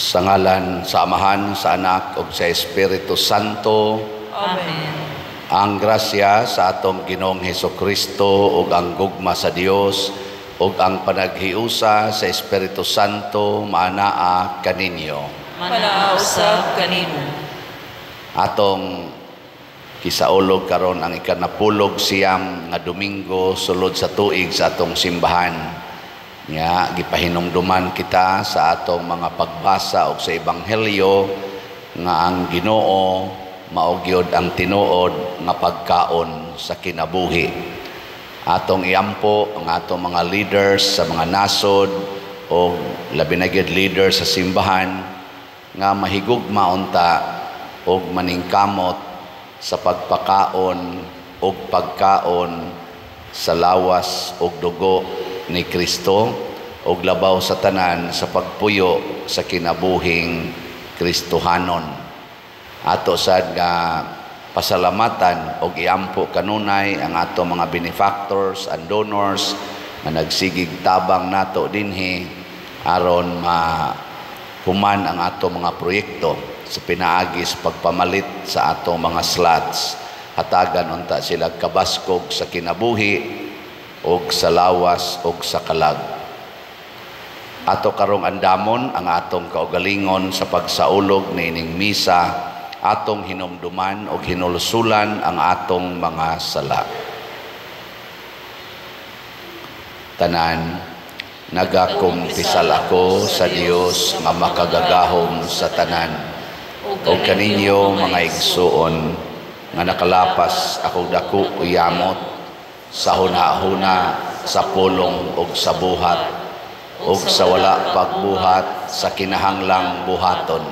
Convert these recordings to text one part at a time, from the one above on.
Sa ngalan sa Amahan, sa Anak, ug sa Espiritu Santo. Amen. Ang grasya sa atong Ginoong Hesukristo ug ang gugma sa Dios ug ang panaghiusa sa Espiritu Santo maanaa kaninyo. Manausab kanimo. Atong kisaulog karon ang ikanapulog siyam nga Domingo sulod sa tuig sa atong simbahan. Nga gipahinumduman kita sa atong mga pagbasa o sa Ebanghelyo nga ang Ginoo mao gyud ang tinuod nga pagkaon sa kinabuhi. Atong iampo ang atong mga leaders sa mga nasod o labi na gyud leaders sa simbahan nga mahigugma unta og maningkamot sa pagpakaon o pagkaon sa lawas o dugo ni Kristo og labaw sa tanan sa pagpuyo sa kinabuhing Kristohanon. Ato sad nga pasalamatan og iampo kanunay ang ato mga benefactors and donors nga nagsigig tabang nato dinhi aron human ang ato mga proyekto sa pinaagi sa pagpamalit sa ato mga slots. Hatagan unta sila kabaskog sa kinabuhi og sa lawas og sa kalag. Ato karong andamon ang atong kaugalingon sa pagsaulog niining misa, atong hinumduman og hinulsulan ang atong mga sala. Tanan, nagakumpisal ako sa Dios nga makagagahom sa tanan, ug kaninyo mga igsuon nga nakalapas ako dako uyamot sa huna-huna, sa pulong ug sa buhat, ug sa wala pagbuhat sa kinahanglang buhaton.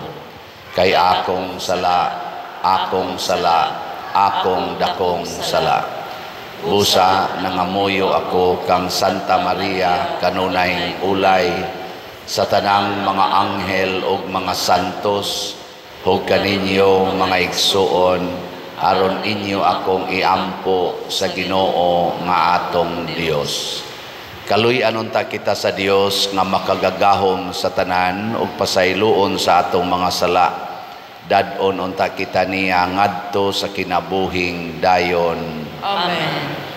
Kay akong sala, akong dakong sala. Busa nangamuyo ako kang Santa Maria kanunay ulay sa tanang mga anghel ug mga santos, ug kaninyo mga igsuon aron inyo akong iampo sa Ginoo nga atong Dios. Kaluy-an unta kita sa Dios nga makagagahom sa tanan ug pasayloon sa atong mga sala. Dad-on unta kita niya ngadto sa kinabuhing dayon. Amen.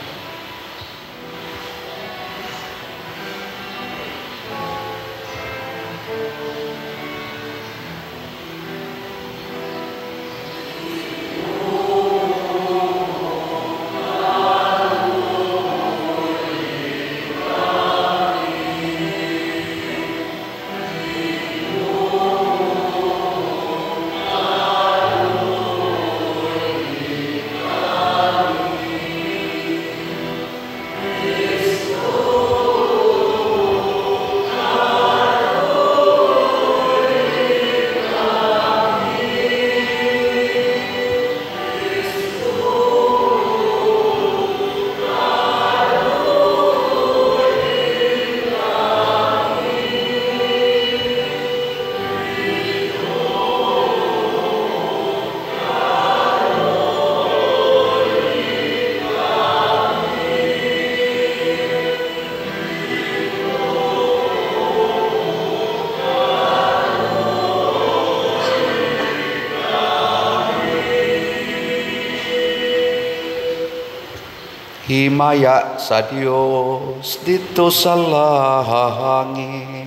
Himaya sa Dios dito sa langit.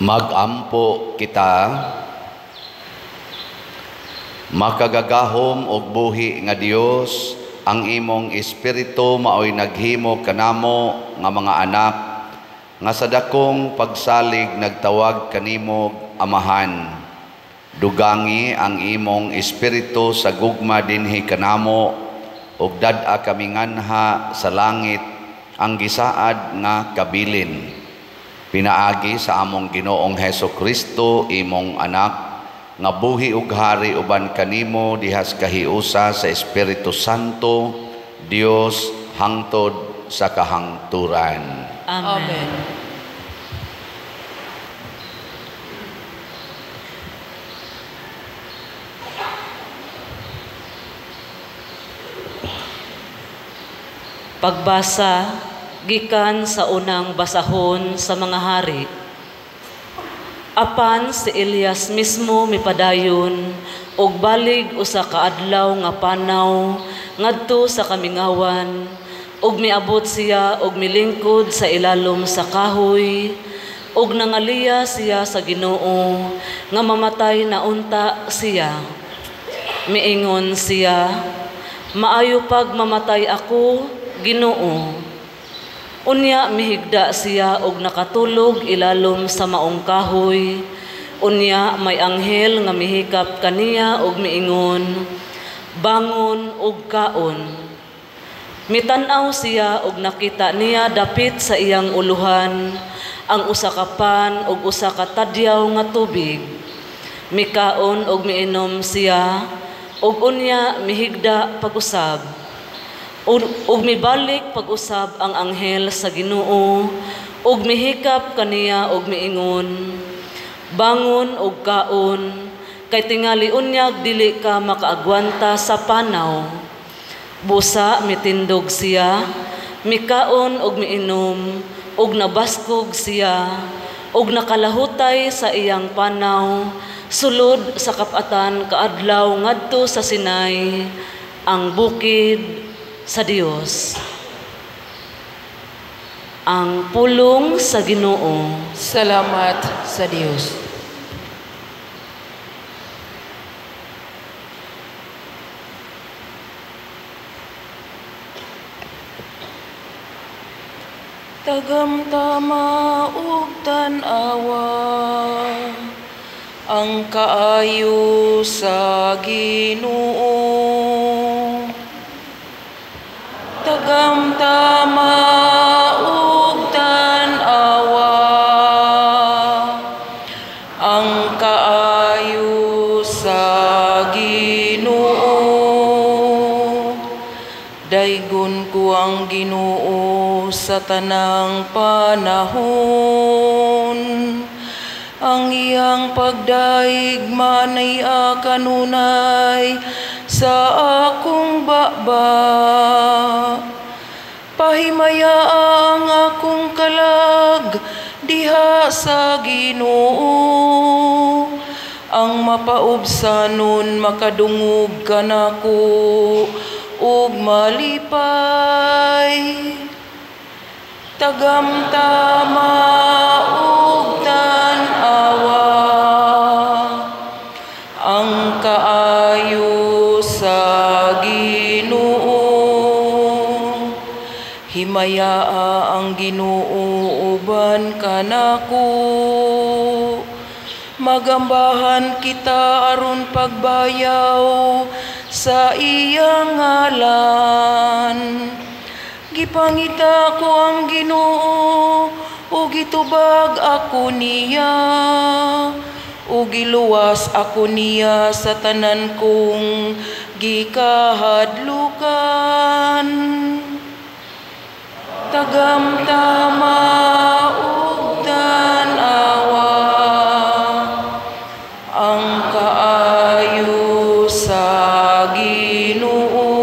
Magampo kita, makagagahom og buhi nga Dios, ang imong espiritu maoy naghimo kanamo nga mga anak, nga sa dakong pagsalig nagtawag kanimo amahan. Dugangi ang imong espiritu sa gugma dinhi kanamo, ug dad-a kami nganha sa langit ang gisaad nga kabilin. Pinaagi sa among Ginoong Hesukristo, imong anak, nga buhi ug hari uban kanimo dihas kahiusa sa Espiritu Santo, Dios hangtod sa kahangturan. Amen. Pagbasa gikan sa unang basahon sa mga hari. Apan si Elias mismo mipadayon og balig usa ka adlaw nga panaw ngadto sa kamingawan, ug miabot siya og milingkod sa ilalom sa kahoy, ug nangaliya siya sa Ginoo nga mamatay na unta siya. Miingon siya, "Maayo pag mamatay ako, Ginoo." Unya mihigda siya og nakatulog ilalom sa maong kahoy. Unya may anghel nga mihikap kaniya og miingon, "Bangon ug kaon." Mitan-aw siya og nakita niya dapit sa iyang uluhan ang usa ka pan ug usa ka tadyaw nga tubig. Mikaon og miinom siya ug unya mihigda pag-usab. Ug mibalik pag-usab ang anghel sa Ginoo ug mihikap kaniya og miingon, "Bangon ug kaon, kay tingali unyag dili ka makaagwanta sa panaw." Busa mitindog siya, mikaon og miinom ug nabaskog siya ug nakalahutay sa iyang panaw sulod sa kapatan kaadlaw ngadto sa Sinai, ang bukid sa Dios. Ang pulong sa Ginoo. Salamat sa Diyos. Tagamtama ug tan-awa ang kaayo sa Ginoo. Tagamtama ug tan-awa ang kaayo sa Ginoo. Daygon ko ang Ginoo sa tanang panahon. Ang iyang pagdaig manay kanunay sa akong baba. Pahimaya ang akong kalag diha sa Ginoo. Ang mapaubsanon makadungog kanako ug malipay. Tagamtama ug tan-awa ang kaayo sa Ginoo. Himayaa ang Ginoo uban kanako. Magambahan kita aron pagbayaw sa iyang ngalan. Gipangita ko ang Ginoo ug gitubag ako niya, ug giluwas ako niya sa tanan kong gikahadlukan. Tagamtama ug tan-awa ang kaayo sa Ginoo.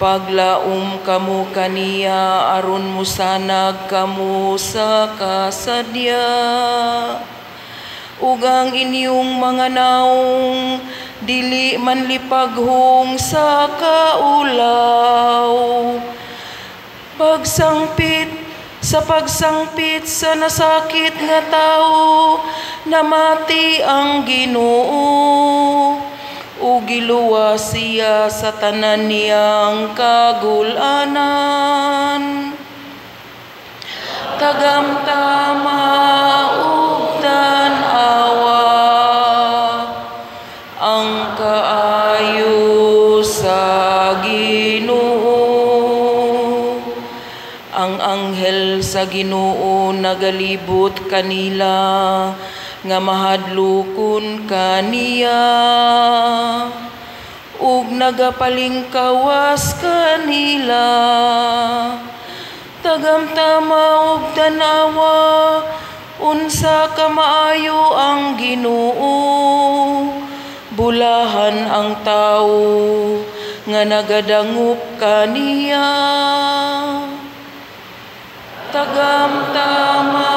Paglaom kamo kaniya aron musanag kamo sa kasadya. Ug ang inyong mga naong dili man lipaghong sa kaulaw. Pagsangpit Sa pagsangpit sa nasakit nga tao, namati ang Ginoo. O giluwas siya sa tanan niyang kagulanan. Tagamtama ug tan-awa ang kaayo sa Ginoo. Ang anghel sa Ginoo nagalibot kanila, nga mahadlokon kaniya, ug nagapalingkawas kanila. Tagamtama ug tanawa, unsa ka maayo ang Ginoo. Bulahan ang tawo nga nagadangup kaniya. Tagamtama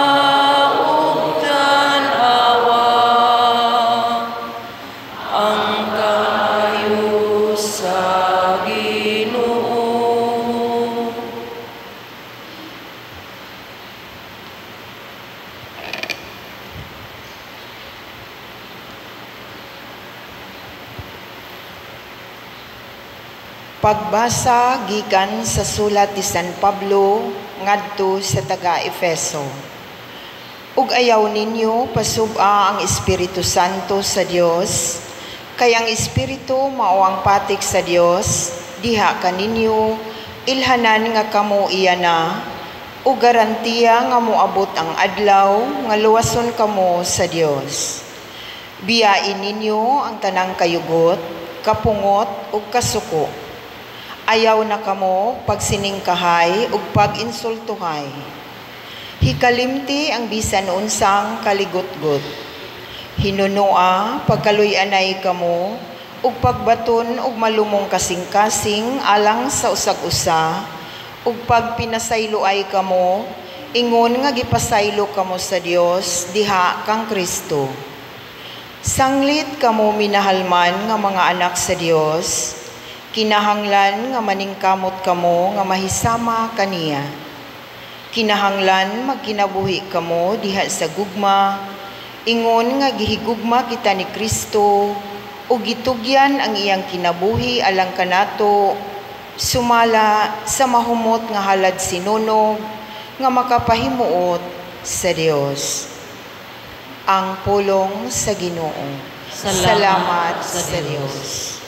ug tanawa, ang kaayo sa Ginoo. Pagbasa gikan sa sulat ni San Pablo ngadto sa taga-Efeso. Ug ayaw ninyo pasub-a ang Espiritu Santo sa Dios, kay ang Espiritu mao ang patik sa Dios, diha kaninyo ilhanan nga kamo iyana, ug garantiya nga moabot ang adlaw nga luwason kamo sa Dios. Biyain ninyo ang tanang kayugot, kapungot ug kasuko. Ayaw na kamo pagsiningkahay ug pag-insultuhay. Hikalimti ang bisan unsang kaligutgot. Hinunoa pagkaluy-anay kamo ug pagbaton ug malumong kasing-kasing alang sa usag-usa ug pagpinasayloay kamo ingon nga gipasaylo kamo sa Dios diha kang Kristo. Sanglit kamo minahalman nga mga anak sa Dios, kinahanglan nga maningkamot kamo nga mahisama kaniya. Kinahanglan magkinabuhi kamo diha sa gugma, ingon nga gihigugma kita ni Kristo, o gitugyan ang iyang kinabuhi alang kanato, sumala sa mahumot nga halad sinunog, nga makapahimuot sa Dios. Ang pulong sa Ginoo. Salamat sa Dios.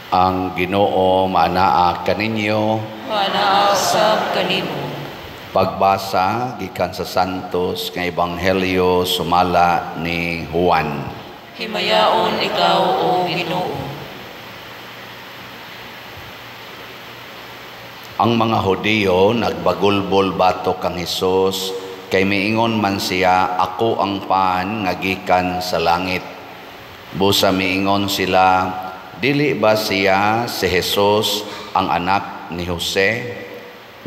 Ang Ginoo manaa kaninyo. Manaa sab kanimo. Pagbasa gikan sa Santos nga Ebanghelyo sumala ni Juan. Himayaon ikaw, O Ginoo. Ang mga Hudiyo nagbagulbol batok kang Hesus, kay miingon man siya, ako ang paan nga gikan sa langit. Busa miingon sila, dili ba siya si Hesus ang anak ni Jose?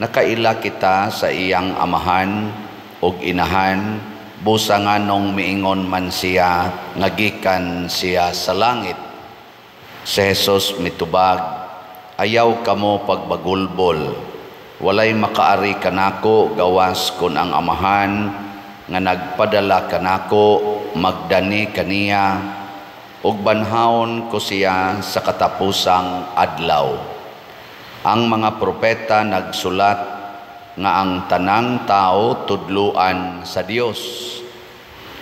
Nakaila kita sa iyang amahan ug inahan, busa nganong miingon man siya nga gikan siya sa langit. Si Hesus mitubag, ayaw kamo pagbagulbol, walay makaari kanako gawas kun ang amahan nga nagpadala kanako magdani kaniya. ug banhawon ko siya sa katapusang adlaw. Ang mga propeta nagsulat nga ang tanang tao tudluan sa Dios.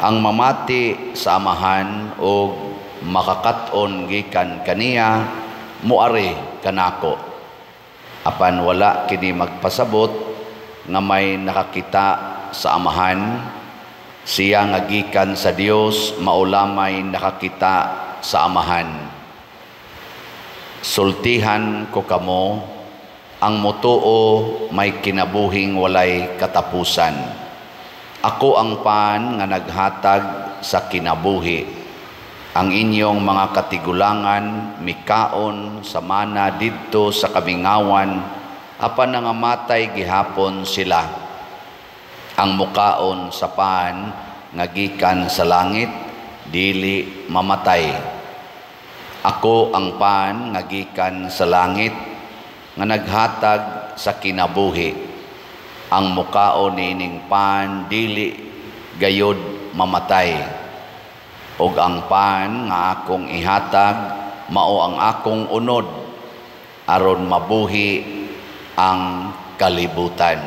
Ang mamati sa amahan ug makakaton gikan kaniya muari kanako. Apan wala kini magpasabot nga may nakakita sa amahan, siya nga gikan sa Dios maulamay nakakita sa amahan. Sultihan ko kamo, ang mutuo may kinabuhing walay katapusan. Ako ang paan nga naghatag sa kinabuhi. Ang inyong mga katigulangan mikaon sa mana didto sa kabingawan, apan nangamatay gihapon sila. Ang mukaon sa paan nga gikan sa langit, dili mamatay. Ako ang paan nga gikan sa langit, nga naghatag sa kinabuhi. Ang mukaon niining paan, dili gayod mamatay. Og ang paan nga akong ihatag, mao ang akong unod, aron mabuhi ang kalibutan.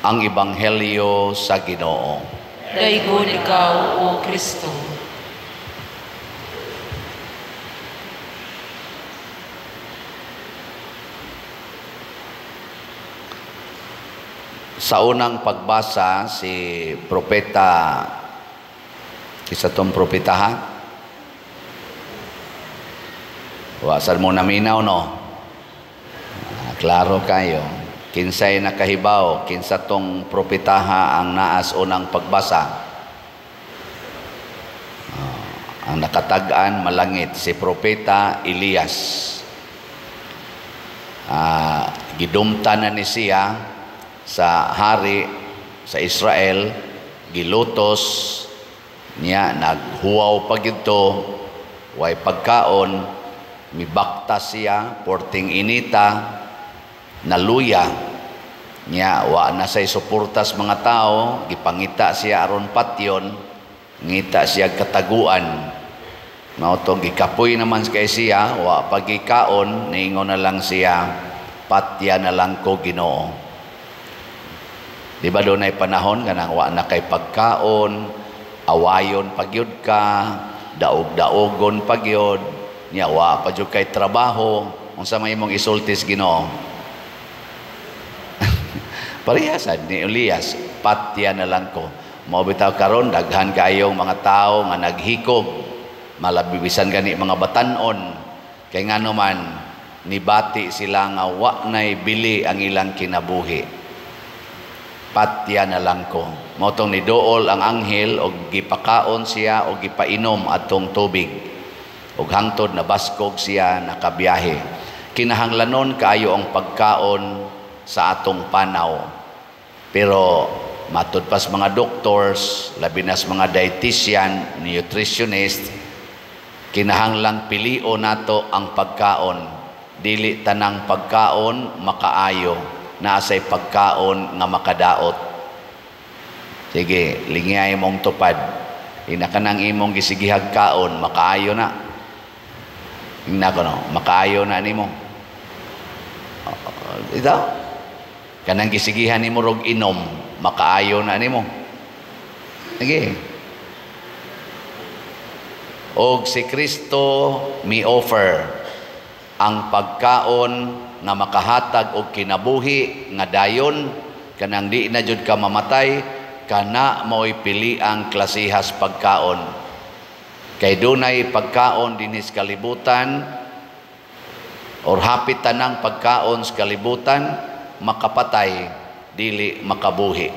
Ang Ebanghelyo sa Ginoo. Daygon ikaw, O Kristo. Sa unang pagbasa, si propeta, isa tong propeta ha? Wasan mo naminaw, no? Klaro kayo. Kinsay nakahibaw, kinsa tong propetaha ang naas unang pagbasa. Ang nakatag-an malangit, si propeta Elias. Gidumta na ni siya sa hari sa Israel, gilutos niya, naghuwaw pagito, way pagkaon, mibakta siya, porting inita, naluya niya, wa na say suportas mga tao, gipangita siya aron patyon, ngita siya kataguan. Mautong gikapoy naman kay siya, wa pagikaon, niingon na lang siya, patya na lang ko Ginoo. Di ba doon ay panahon nga nang wa na kay pagkaon, awayon pagyud ka, daog-daogon pagyud, niya wa pa jud kay trabaho, unsa may imong isultis Ginoo? Parihasan ni Elias, patya na lang ko. Mao bitaw karon daghan kayong mga tao nga naghikog, malabibisan gani mga batan-on, kay ngano man nibati sila nga wa nay bili ang ilang kinabuhi. Patya na lang ko. Motong nidool ang anghel og gipakaon siya og gipainom atong tubig. Og hangtod na baskog siya nakabiyahe. Kinahanglanon kaayo ang pagkaon sa atong panaw. Pero matud pas mga doctors, labi nas mga dietitian, nutritionist, kinahanglang pilio nato ang pagkaon. Dili tanang pagkaon makaayo. Naasay pagkaon nga makadaot. Sige, lingay mong tupad. Ina ka nang imong gisigihag kaon, makaayo na. Ina ko no, makaayo na nimo. Ito? Kanang gisigihan nimo rog inom, makaayo na nimo. Sige. Og si Kristo mi offer ang pagkaon nga makahatag og kinabuhi nga dayon, kanang di na jud ka mamatay, kana mao'y pili ang klasihas pagkaon. Kay dunay pagkaon dinis kalibutan or hapit tanang pagkaon sa kalibutan makapatay, dili makabuhi.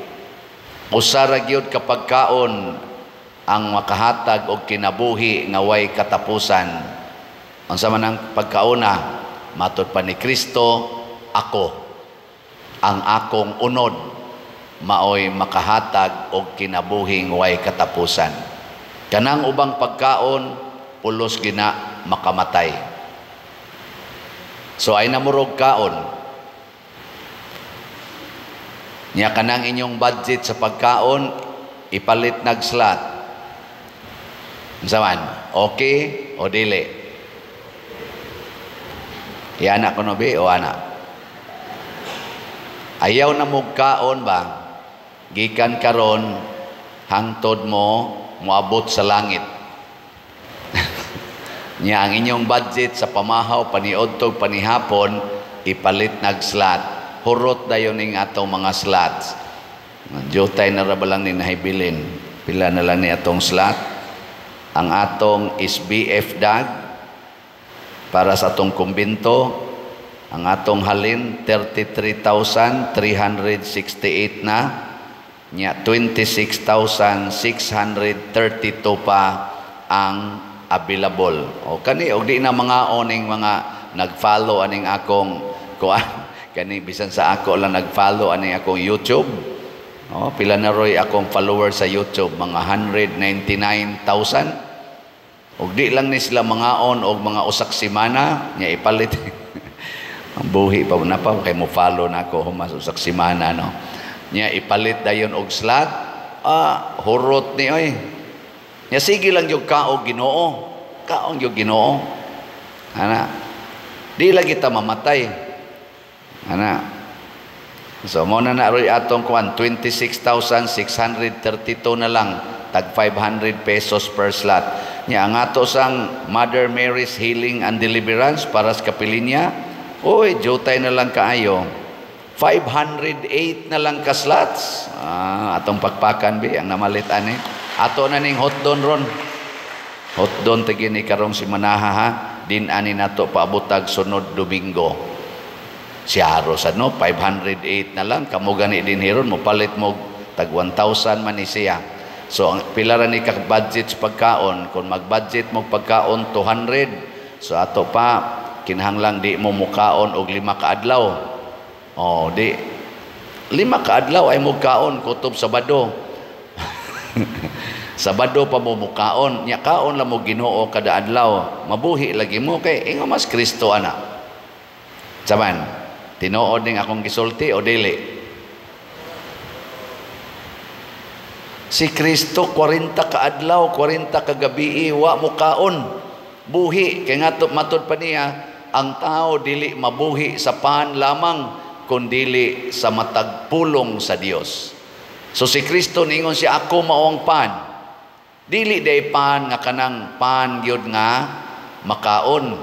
Usa ra gyud ka pagkaon ang makahatag og kinabuhi nga way katapusan. Unsa man ang pagkauna? Matod pa ni Kristo, ako ang akong unod maoy makahatag og kinabuhing way katapusan. Kanang ubang pagkaon pulos gina makamatay. So ay namurog kaon. Nya kanang inyong budget sa pagkaon ipalit nag slot. Saman, okay o dili? Iana ko no bi o ana? Ayaw na mo kaon ba? Gikan karon hangtod mo moabot sa langit. Nya ang inyong budget sa pamahaw paniodtog panihapon ipalit nag slot. Hurot dayon ning atong mga slots. Jotay na ra ba lang ni nahibilin. Pila na lang ni atong slot. Ang atong SBF DAG para sa atong kumbinto, ang atong halin 33,368 na, nya 26,632 pa ang available. O kani og di na mga oning mga nag-follow aning akong kuan kani bisan sa ako lang nag-follow aning akong YouTube. Oh, pila na roy akong followers sa YouTube, mga 199,000. Og di lang ni sila mga on og mga usak semana nya ipalit. Ang buhi pa na pa kay mo follow na ako humas usak semana no. Nya ipalit dayon og slot. Hurot ni oy. Nya sige lang yung kaog Ginoo. Kaong yung Ginoo. Ana. Di lagi ta mamatay. Ana. So mo na roy atong kuan 26,632 na lang tag 500 pesos per slot. Nya ang ato sang Mother Mary's Healing and Deliverance para sa Kapilinya. Oy, jotay na lang kaayo. 508 na lang ka slots. Atong pagpakan bi ang namalit ani. Ato na ning hotdon ron. Hotdon tagi ni karong si Manaha ha. Din ani nato paabutag sunod Domingo. Siyaro sa no 508 na lang kamo gani din hiron mo palit mo tag 1,000 man ni siya. So ang pila ra ni ka budget sa pagkaon kung mag-budget mo pagkaon 200 so ato pa kinahanglang di mo mukaon og 5 ka adlaw. Oh di 5 ka adlaw ay mo kaon kutob Sabado. Sabado pa mo mukaon nya kaon la mo Ginoo kada adlaw mabuhi lagi mo kay ingon mas Kristo ana. Saman tinuod ning akong gisulti o dili? Si Kristo 40 ka adlaw, 40 ka gabi wa mo kaon. Buhi kay ngadto matud pa niya ang tao dili mabuhi sa pan lamang kundi sa matag pulong sa Dios. So si Kristo ningon siya ako mao ang pan. Dili day pan nga kanang pan gyud nga makaon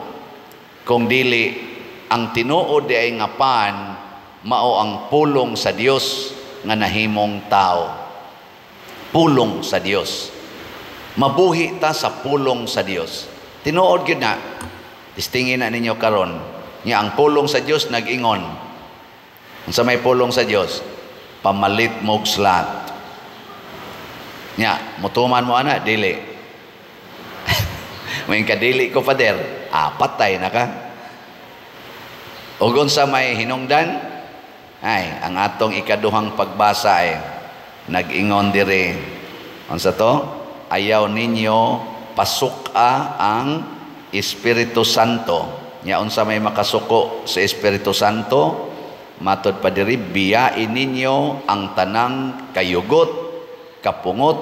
kung dili ang tinuod ay nga pan mao ang pulong sa Dios nga nahimong tao. Pulong sa Dios. Mabuhi ta sa pulong sa Dios. Tinuod gyud na. Distingin na ninyo karon. Nya ang pulong sa Dios nag-ingon. Unsa may pulong sa Dios? Pamalit mog slot. Nya mutuman mo ana dili. May kadili ko pader. Patay na ka. O sa may hinungdan, ay, ang atong ikaduhang pagbasa ay nag-ingon dire. Unsa to? Ayaw ninyo pasuka ang Espiritu Santo. Nya unsa may makasuko sa Espiritu Santo? Matod pa diri, biyain ninyo ang tanang kayugot, kapungot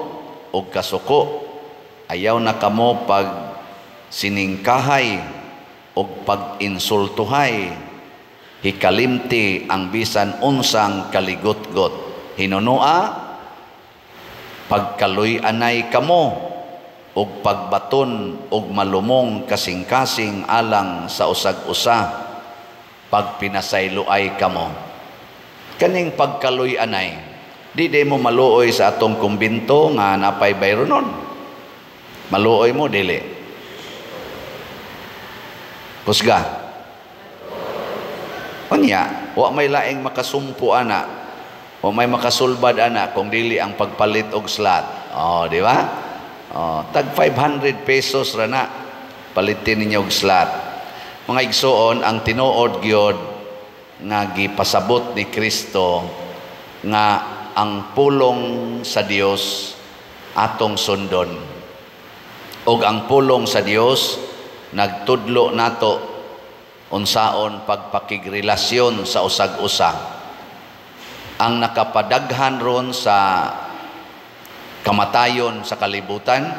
o kasuko. Ayaw na kamo pag siningkahay o pag-insultuhay. Hikalimti ang bisan unsang kaligot-got. Hinunua, pagkaluy-anay kamo, ug pagbaton ug malumong kasing-kasing alang sa usag-usa, pagpinasayloay kamo. Kaning pagkaluy-anay, di mo maluoy sa atong kumbinto nga napay bayro nun. Maluoy mo, dili. Husga. Unya, wa may laing makasumpo ana, wa may makasulbad ana kung dili ang pagpalit og slot. Oh, di ba? Oh, tag 500 pesos ra na palitin ninyo og slot. Mga igsoon, ang tinuod gyud nga gipasabot ni Kristo nga ang pulong sa Dios atong sundon. Og ang pulong sa Dios nagtudlo nato unsaon pagpakigrelasyon sa usag-usa. Ang nakapadaghan ron sa kamatayon sa kalibutan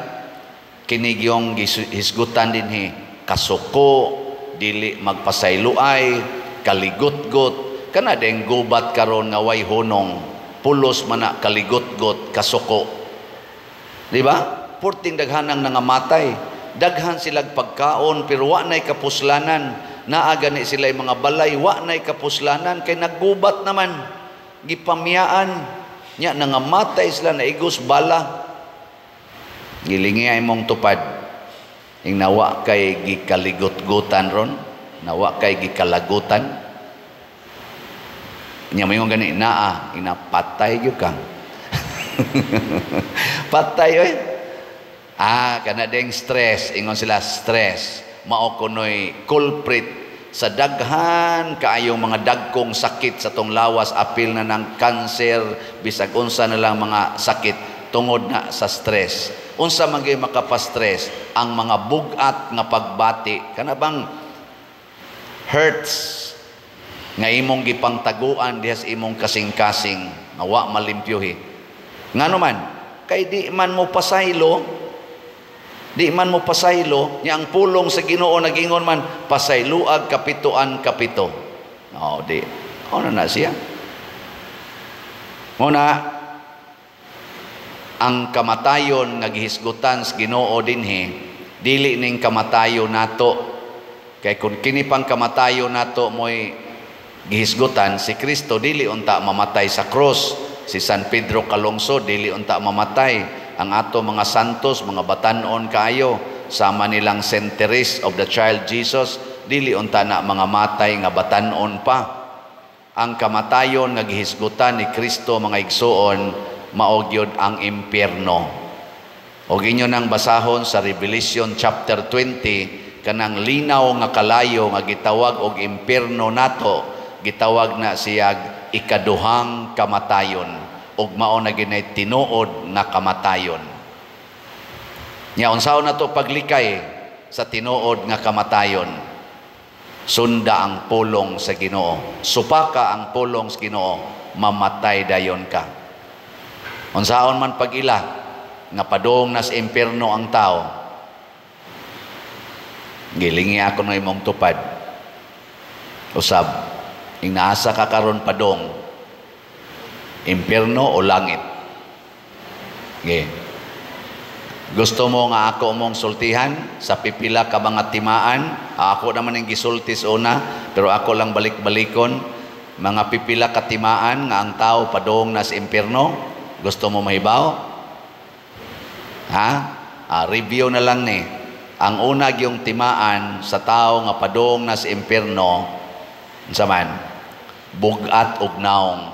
kinigyong hisgutan dinhi, kasuko, dili magpasayloay, kaligot-got, kana deng gubat karon nga way hunong, pulos man na kaligot-got, kasuko. Di ba? Purting daghanang nangamatay, daghan silang pagkaon pero wa nay kapuslanan, naa gani sila mga balay, wa nay kapuslanan kay naggubat naman, gipamiyaan nya, nangamatay sila na igos bala. Gilingi ay mong tupad, ing nawa kay gikaligot-gutan ron, nawa kay gikalagutan. Nya mayong gani naa, inapatay gyud kang. Patay oy. Kana ding stress, ingon sila stress. Mao kunoy culprit sa daghan kaayong mga dagkong sakit sa tong lawas, apil na ng cancer, bisag unsa na lang mga sakit tungod na sa stress. Unsa man gyud makapastress? Ang mga bugat nga pagbati, kana bang hurts nga imong gipangtaguan diha sa imong kasing-kasing, nga wa malimpyuhi. Ngano man kay di man mo pasaylo, nya ang pulong sa Ginoo nagingon man, pasayloag kapituan kapito. Di na siya. Muna ang kamatayon nga gihisgutan sa Ginoo dinhi, dili ning kamatayon nato. Kay kung kini pang kamatayon nato mo'y gihisgutan, si Kristo dili unta mamatay sa cross. Si San Pedro Calungsod dili unta mamatay. Ang ato mga santos, mga batanon kaayo, sama nilang centuries of the child Jesus, dili unta na mga matay nga batanon pa. Ang kamatayon nga gihisgutan ni Kristo, mga igsuon, mao gyud ang impyerno. Og inyo nang basahon sa Revelation chapter 20, kanang linaw nga kalayo nga gitawag og impyerno nato, gitawag na siyag ikaduhang kamatayon, ug mao na ginay tinuod nga kamatayon. Nya unsaon nato paglikay sa tinuod nga kamatayon? Sunda ang pulong sa Ginoo. Supaka ang pulong sa Ginoo, mamatay dayon ka. Unsaon man pag-ila nga padung nas impyerno ang tao, gilingi ako na imong tupad. Usab, ing naasa ka karon padung, impyerno o langit? Gusto mo nga ako mong sultihan sa pipila ka mga timaan? Ako naman yung gisultis una, pero ako lang balik-balikon. Mga pipila ka timaan nga ang tao padung nas impyerno? Gusto mo mahibaw? Review na lang ni. Ang unag yung timaan sa tao nga padung nas impyerno, unsa man? Bugat ug naong.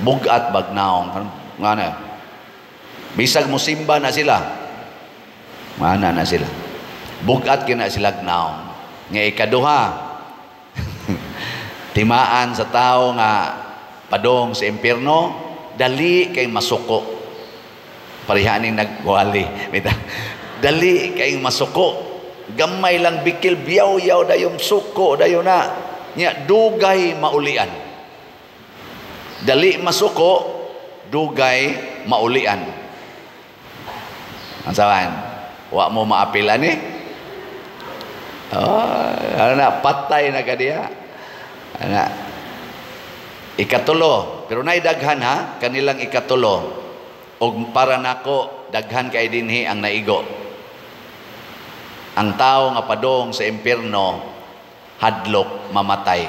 Bugat bagnaong. Ngana? Bisag mo simba na sila. Mana na sila. Bugat kina sila gnaong. Nga ikaduha, timaan sa tao nga padung sa impyerno, dali kay masuko. Parihaning nagwali. Dali kay masuko. Gamay lang bikil, biyaw-yaw dayong suko, dayo na. Nya dugay maulian. Dali masuko, dugay maulian. Ang sawan, wa mo maapilan patay na kadiya. Ikatulo, pero naidaghan kanilang ikatulo. Og para nako, daghan kay dinhi ang naigo. Ang tao nga padung sa impyerno, hadlok mamatay.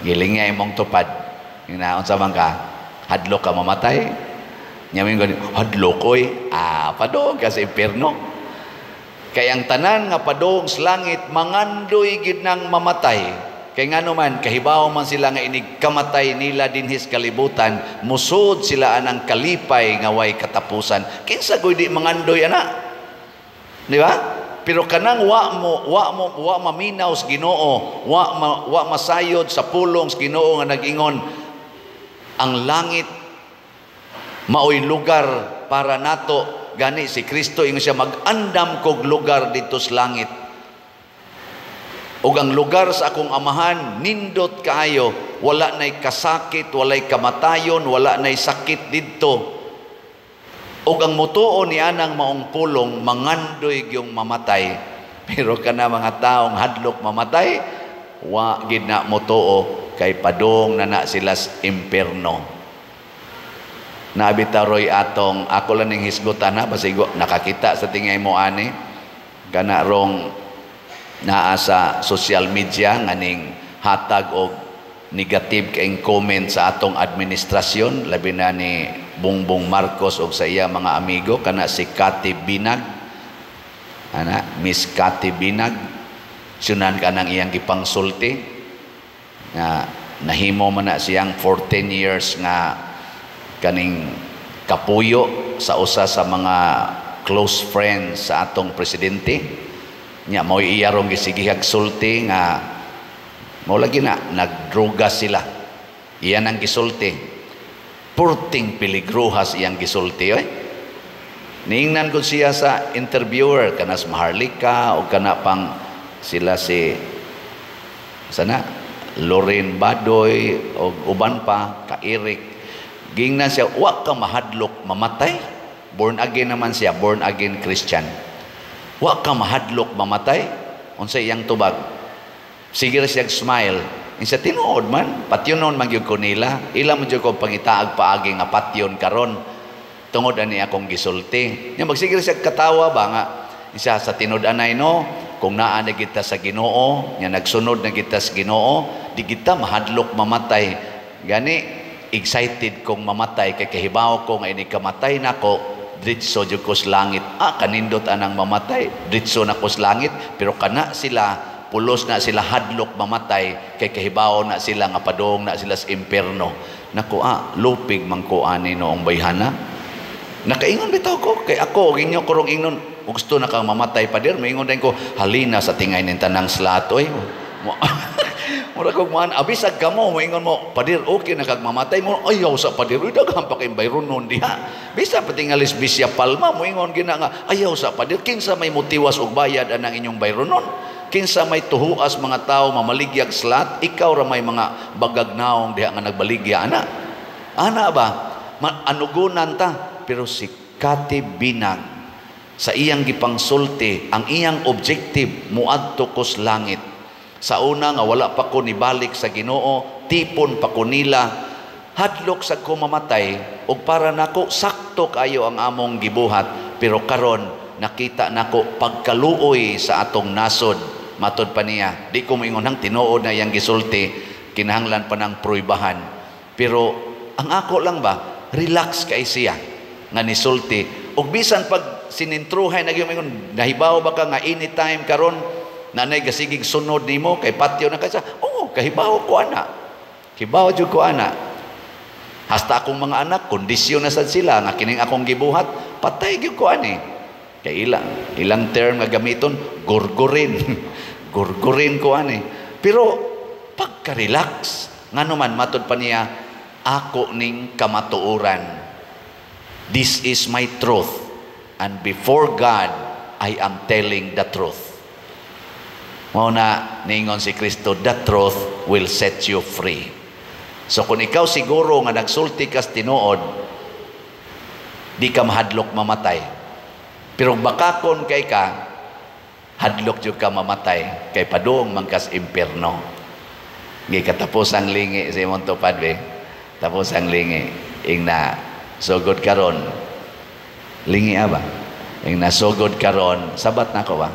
Giling nga imong tupad. Inaon sa man ka, hadlok ka mamatay. Nyamin gani, hadlok oy, padung ka sa impyerno. Kay ang tanan nga padung sa langit, mangandoy gid nang mamatay. Kay ngano man, kahibaw man sila nga inig kamatay nila dinhis kalibutan, musod sila anang kalipay nga way katapusan. Kinsa goy di mangandoy ana? Di ba? Pero kanang wa maminaw sa Ginoo, wa masayod sa pulong sa Ginoo nga nag-ingon, ang langit maoy lugar para nato, gani si Kristo ingon siya, mag-andam kog lugar dito sa langit. Ug ang lugar sa akong amahan nindot kaayo, wala nay kasakit, walay kamatayon, wala nay sakit didto. O ang mutuo ni anang maong pulong, mangandoy yung mamatay. Pero kana mga taong hadlok mamatay, wa gid na mutuo, kay padung na sila sa impierno. Nabitaroy atong, ako lang ning hisgutan ha, basigo nakakita sa tingay mo ani, kana rong naa sa social media nganing hatag og negative kayong comment sa atong administrasyon, labi na ni Bongbong Marcos o sa iya mga amigo, kana si Cathy Binag, Miss Cathy Binag, sunan ka ng iyang gipangsulti, na nahimo man na siyang 14 years nga kaning kapuyo sa usa sa mga close friends sa atong presidente, nya mao iyarong gisigihag sulti nga mao lagi na nagdruga sila. Iyan ang gisulti. Purting peligruhas iyang gisulti. Niingnan ko siya sa interviewer, kana sa Maharlika o kana pang sila si sana Loren Badoy o uban pa ka Eric. Gingnan siya, wa ka mahadlok mamatay. Born again naman siya, born again Christian. Wa ka mahadlok mamatay. Unsa iyang tubag? Sige ra siya smile. Insa tinuod man, patyonon man gyud ko nila. Ila man gyud ko pangitaag paagi nga patyon karon. Tungod ani akong gisulti. Nya magsige ra siya katawa ba nga isa sa tinud-anay no, kung naa na kita sa Ginoo, nya nagsunod na kita sa Ginoo, di kita mahadlok mamatay. Gani excited kong mamatay kay kahibaw ko nga ini kamatay nako, diretso jud ko sa langit. Kanindot anang mamatay, diretso na ko sa langit, pero kana sila pulos na sila hadlok mamatay kay kahibaw na sila nga padong na sila sa impierno. Naku lupig man ko ani noong bayhana. Nakaingon bitaw ko kay ako ginyo ko rong ingnon gusto na kang mamatay pader, maingon din ko halina sa tingay nin tanang slatoy. Mura kog man abisag kamo maingon mo pader okay na kag mamatay mo ayaw sa pader daghan pa kay bayronon diha. Bisa patingalis bisya palma moingon gina nga ayaw sa pader kinsa may motiwas og bayad anang inyong bayronon. Kinsa may tuhuas mga tao mamaligyag slat, ikaw ra may mga bagagnaong diha nga nagbaligya ana ba anugunan ta. Pero si Cathy Binag sa iyang gipangsulti, ang iyang objective muadto ko sa langit. Sa una nga wala pa ko nibalik sa Ginoo, tipon pa ko nila, hadlok sa ko mamatay ug para nako sakto kayo ang among gibuhat. Pero karon nakita nako pagkaluoy sa atong nasod. Matod pa niya, di ko moingon hang tinuod na iyang gisulti, kinahanglan pa ng pruibahan. Pero ang ako lang ba, relax kay siya nga nisulti. Og bisan pag sinintruhay nagyumingon, nahibaw ba ka nga anytime karon nanay gasigig sunod nimo kay patio na kasa. Kahibaw ko ana. Hibaw jud ko ana. Hasta akong mga anak kondisyon na sad sila nga kining akong gibuhat, patay gyud ko ani. Kay ilang term nga gamiton, gurgurin. Gurgurin ko ani. Pero pagka-relax, ngano man matod pa niya, ako ning kamatuoran. This is my truth, and before God, I am telling the truth. Mao na ningon si Kristo, the truth will set you free. So kung ikaw siguro nga nagsulti kas tinuod, di ka mahadlok mamatay. Pero bakakon kay ka, hadlok jud ka mamatay kay padung mangkas impierno. Gikatapos ang lingi si Monto Padre. Tapos ang lingi ingna sugod karon. Lingi ba? Ingna sugod karon, sabat na ko ba?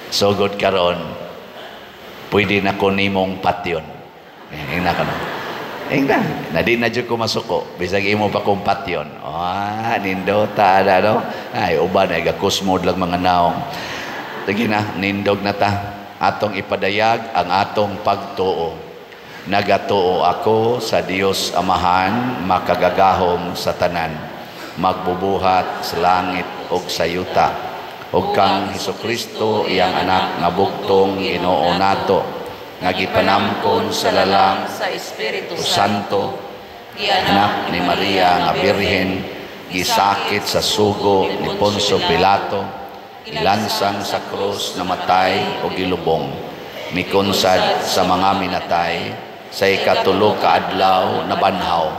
Sugod karon. Pwede na ko nimong patyon. Ingna ka no. Ingna, na di na jud ko masuko. Bisag imo pa kong patyon. Nindota ada no. Ay uban ay gakusmod lang mga naong. Sige na, nindog na ta. Atong ipadayag ang atong pagtuo. Nagatuo ako sa Dios Amahan, makagagahom sa tanan, magbubuhat sa langit o sa yuta, o kang Hesukristo iyang anak nga bugtong Ginoo nato, nga gipanamkon sa lalang sa Espiritu Santo, anak ni Maria nga Birhen, gisakit sa sugo ni Poncio Pilato, ilansang sa krus, namatay o gilubong, mikonsad sa mga minatay, sa ikatulo ka adlaw na banhaw,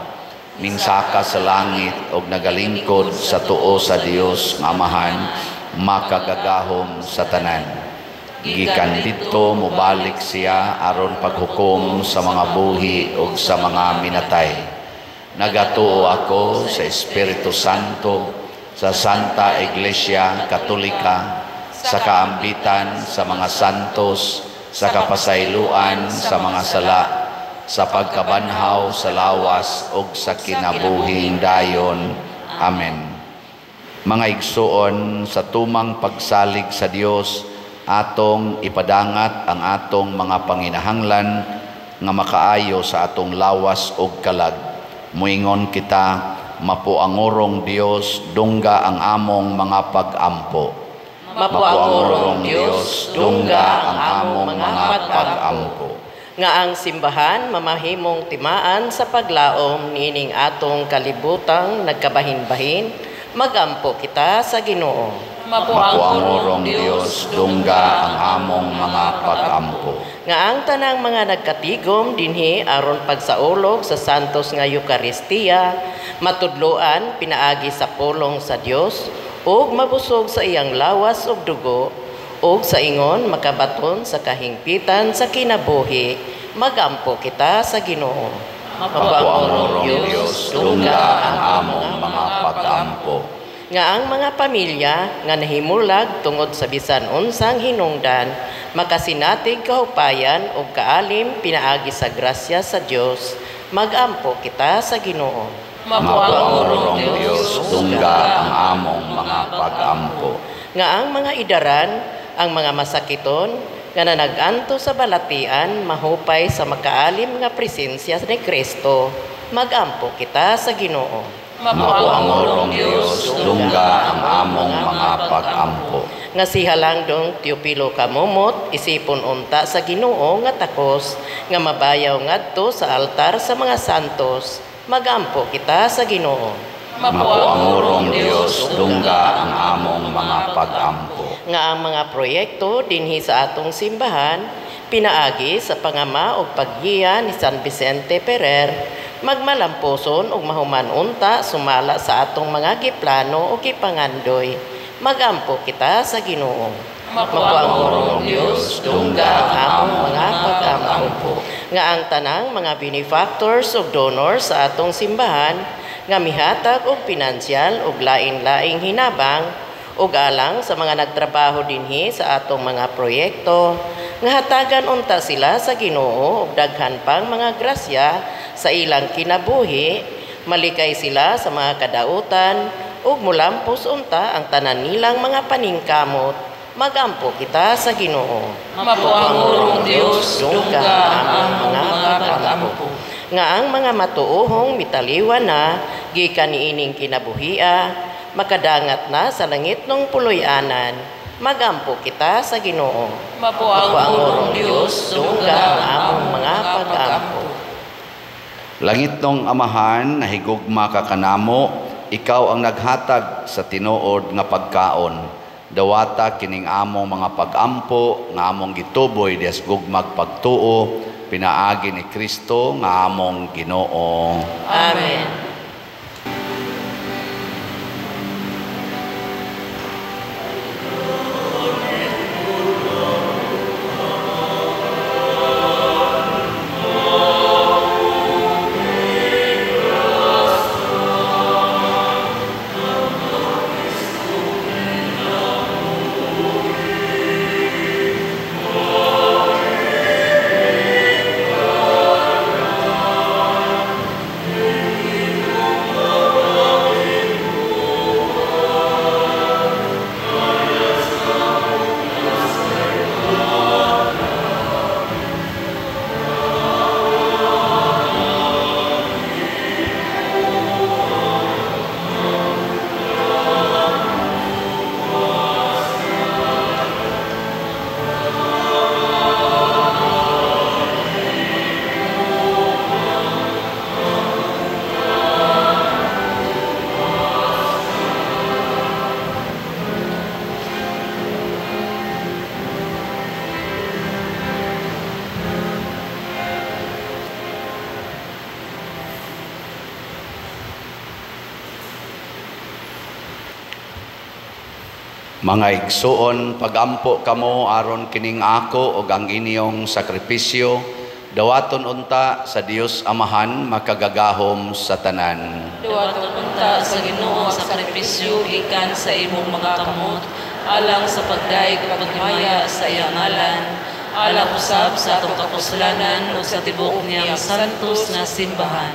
minsaka sa langit og nagalingkod sa tuo sa Dios nga Amahan, makagagahom sa tanan. Gikan didto mobalik siya aron paghukom sa mga buhi ug sa mga minatay. Nagatuo ako sa Espiritu Santo, sa Santa Iglesia Katolika, sa kaambitan sa mga santos, sa kapasayloan sa mga sala, sa pagkabanhaw sa lawas ug sa kinabuhing dayon. Amen. Mga igsoon, sa tumang pagsalig sa Dios, atong ipadangat ang atong mga panginahanglan nga makaayo sa atong lawas ug kalag. Muingon kita, mapuangorong Dios, dungga ang among mga pag-ampo. Mapuangorong Dios, dungga ang among mga pag-ampo. Nga ang simbahan mamahimong timaan sa paglaom nining atong kalibutang nagkabahin-bahin, magampo kita sa Ginoo. Mapuangorong Dios, dungga ang among mga pag-ampo. Nga ang tanang mga nagkatigom dinhi aron pagsaulog sa santos nga Eucharistia, matudloan pinaagi sa pulong sa Dios ug mabusog sa iyang lawas ug dugo, ug sa ingon makabaton sa kahingpitan sa kinabuhi, magampo kita sa Ginoo. Mapuangorong Dios, dungga ang among mga pag-ampo. Nga ang mga pamilya nga nahimulag tungod sa bisan unsang hinungdan, makasinatig kahupayan o kaalim pinaagi sa grasya sa Dios, magampo kita sa Ginoo. Mapuangorong Dios, dungga ang among mga pag-ampo. Nga ang mga idaran, ang mga masakiton, nga nanaganto sa balatian, mahupay sa makaalim nga presensya ni Kristo, magampo kita sa Ginoo. Mapuangorong Dios, dungga ang among mga pag-ampo. Nga si Halangdong Teopilo Kamumot, isipon unta sa Ginoo nga takos, nga mabayaw ngadto sa altar sa mga santos, magampo kita sa Ginoo. Mapuangorong Dios, dungga ang among mga pag-ampo. Nga ang mga proyekto dinhi sa atong simbahan, pinaagi sa pangama o paggiya ni San Vicente Ferrer, magmalamposon ug mahuman unta sumala sa atong mga giplano o gipangandoy, magampo kita sa Ginoo. Mapuangorong Dios, dungga ang among mga pag-ampo. Nga ang tanang mga benefactors ug donors sa atong simbahan, nga mihatag og pinansyal ug lain-laing hinabang, ug alang sa mga nagtrabaho dinhi sa atong mga proyekto, nga hatagan unta sila sa Ginoo ug daghan pang mga grasya sa ilang kinabuhi, malikay sila sa mga kadautan ug mulampos unta ang tanan nilang mga paningkamot, magampo kita sa Ginoo. Mapuangorong Dios, dungga ang among mga pag-ampo. Nga ang mga matuohong mitaliwan na gikan niining kinabuhia, makadangat na sa langit ng puloy-anan, magampo kita sa Ginoo. Mapuangorong Dios, dungga ang among mga pag-ampo. Langit nung Amahan, nahigugma ka kanamo, ikaw ang naghatag sa tinuod nga pagkaon. Dawata kining among mga pag-ampo, nga among gituboy des gugmag pagtuo, pinaagi ni Kristo nga among Ginoo. Amen. Mga igsuon, pagampo kamo aron kining ako o ang inyong sakripisyo, dawaton unta sa Dios Amahan makagagahom sa tanan. Dawaton unta sa Ginoo ang sakripisyo gikan sa imong mga kamot, alang sa pagdaig ug paghimaya sa iyang ngalan, alang usab sa atong kapuslanan ug sa tibuok niyang santos nga simbahan.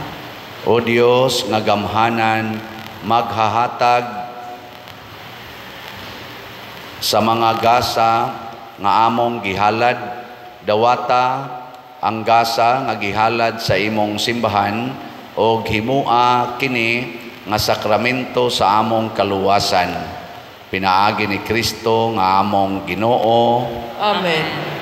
O Dios nga gamhanan, maghahatag sa mga gasa nga among gihalad, dawata ang gasa nga gihalad sa imong simbahan o himua kini nga sakramento sa among kaluwasan. Pinaagi ni Kristo nga among Ginoo. Amen.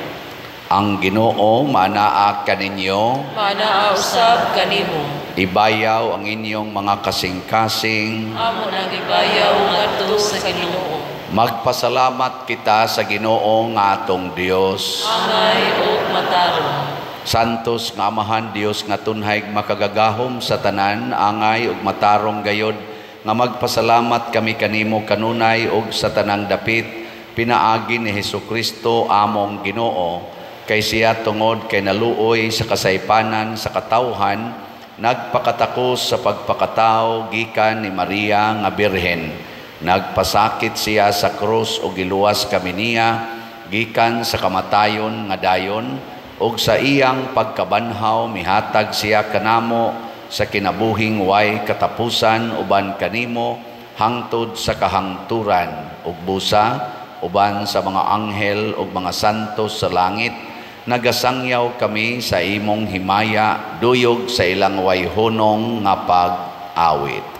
Ang Ginoo manaa kaninyo, Manaa usab kanimo. ibayaw ang inyong mga kasing-kasing. Amo nang ibayaw ngadto sa Ginoo. Magpasalamat kita sa Ginoo nga atong Dios. Angay ug matarong. Santos nga Amahan Dios nga tunhay makagagahom sa tanan, angay ug matarong gayod nga magpasalamat kami kanimo kanunay ug sa tanang dapit pinaagi ni Hesukristo among Ginoo, kay siya tungod kay naluoy sa kasaypanan sa katawhan, nagpakatakos sa pagpakatao gikan ni Maria nga Birhen. Nagpasakit siya sa krus o giluwas kami niya, gikan sa kamatayon nga dayon, ug sa iyang pagkabanhaw mihatag siya kanamo sa kinabuhing way katapusan uban kanimo hangtod sa kahangturan, ug busa uban sa mga anghel ug mga santos sa langit. Nagasangyaw kami sa imong himaya, duyog sa ilang wayhonong nga pag-awit.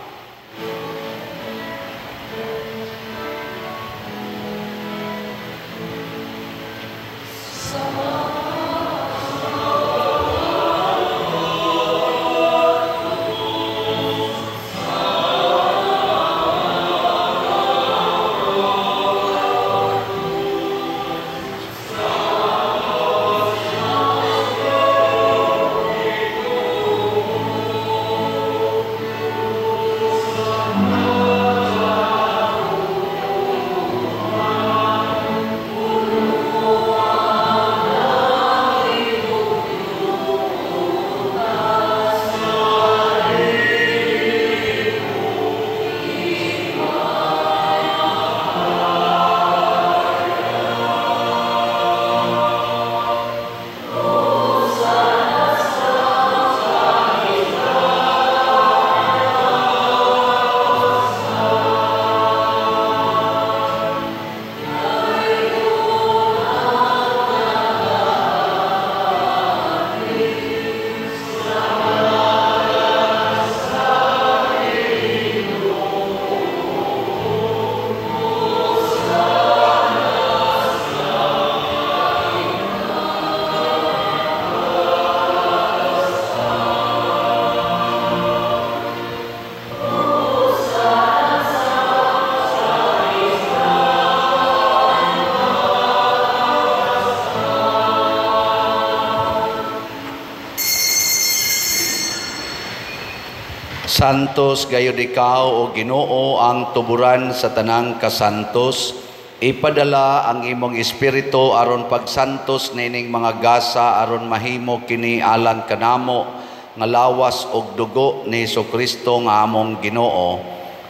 Santos gayud ikaw o Ginoo ang tuburan sa tanang kasantos, ipadala ang imong espiritu aron pagsantos nining mga gasa aron mahimo kini alang kanamo nga lawas og dugo ni Hesukristo nga among Ginoo.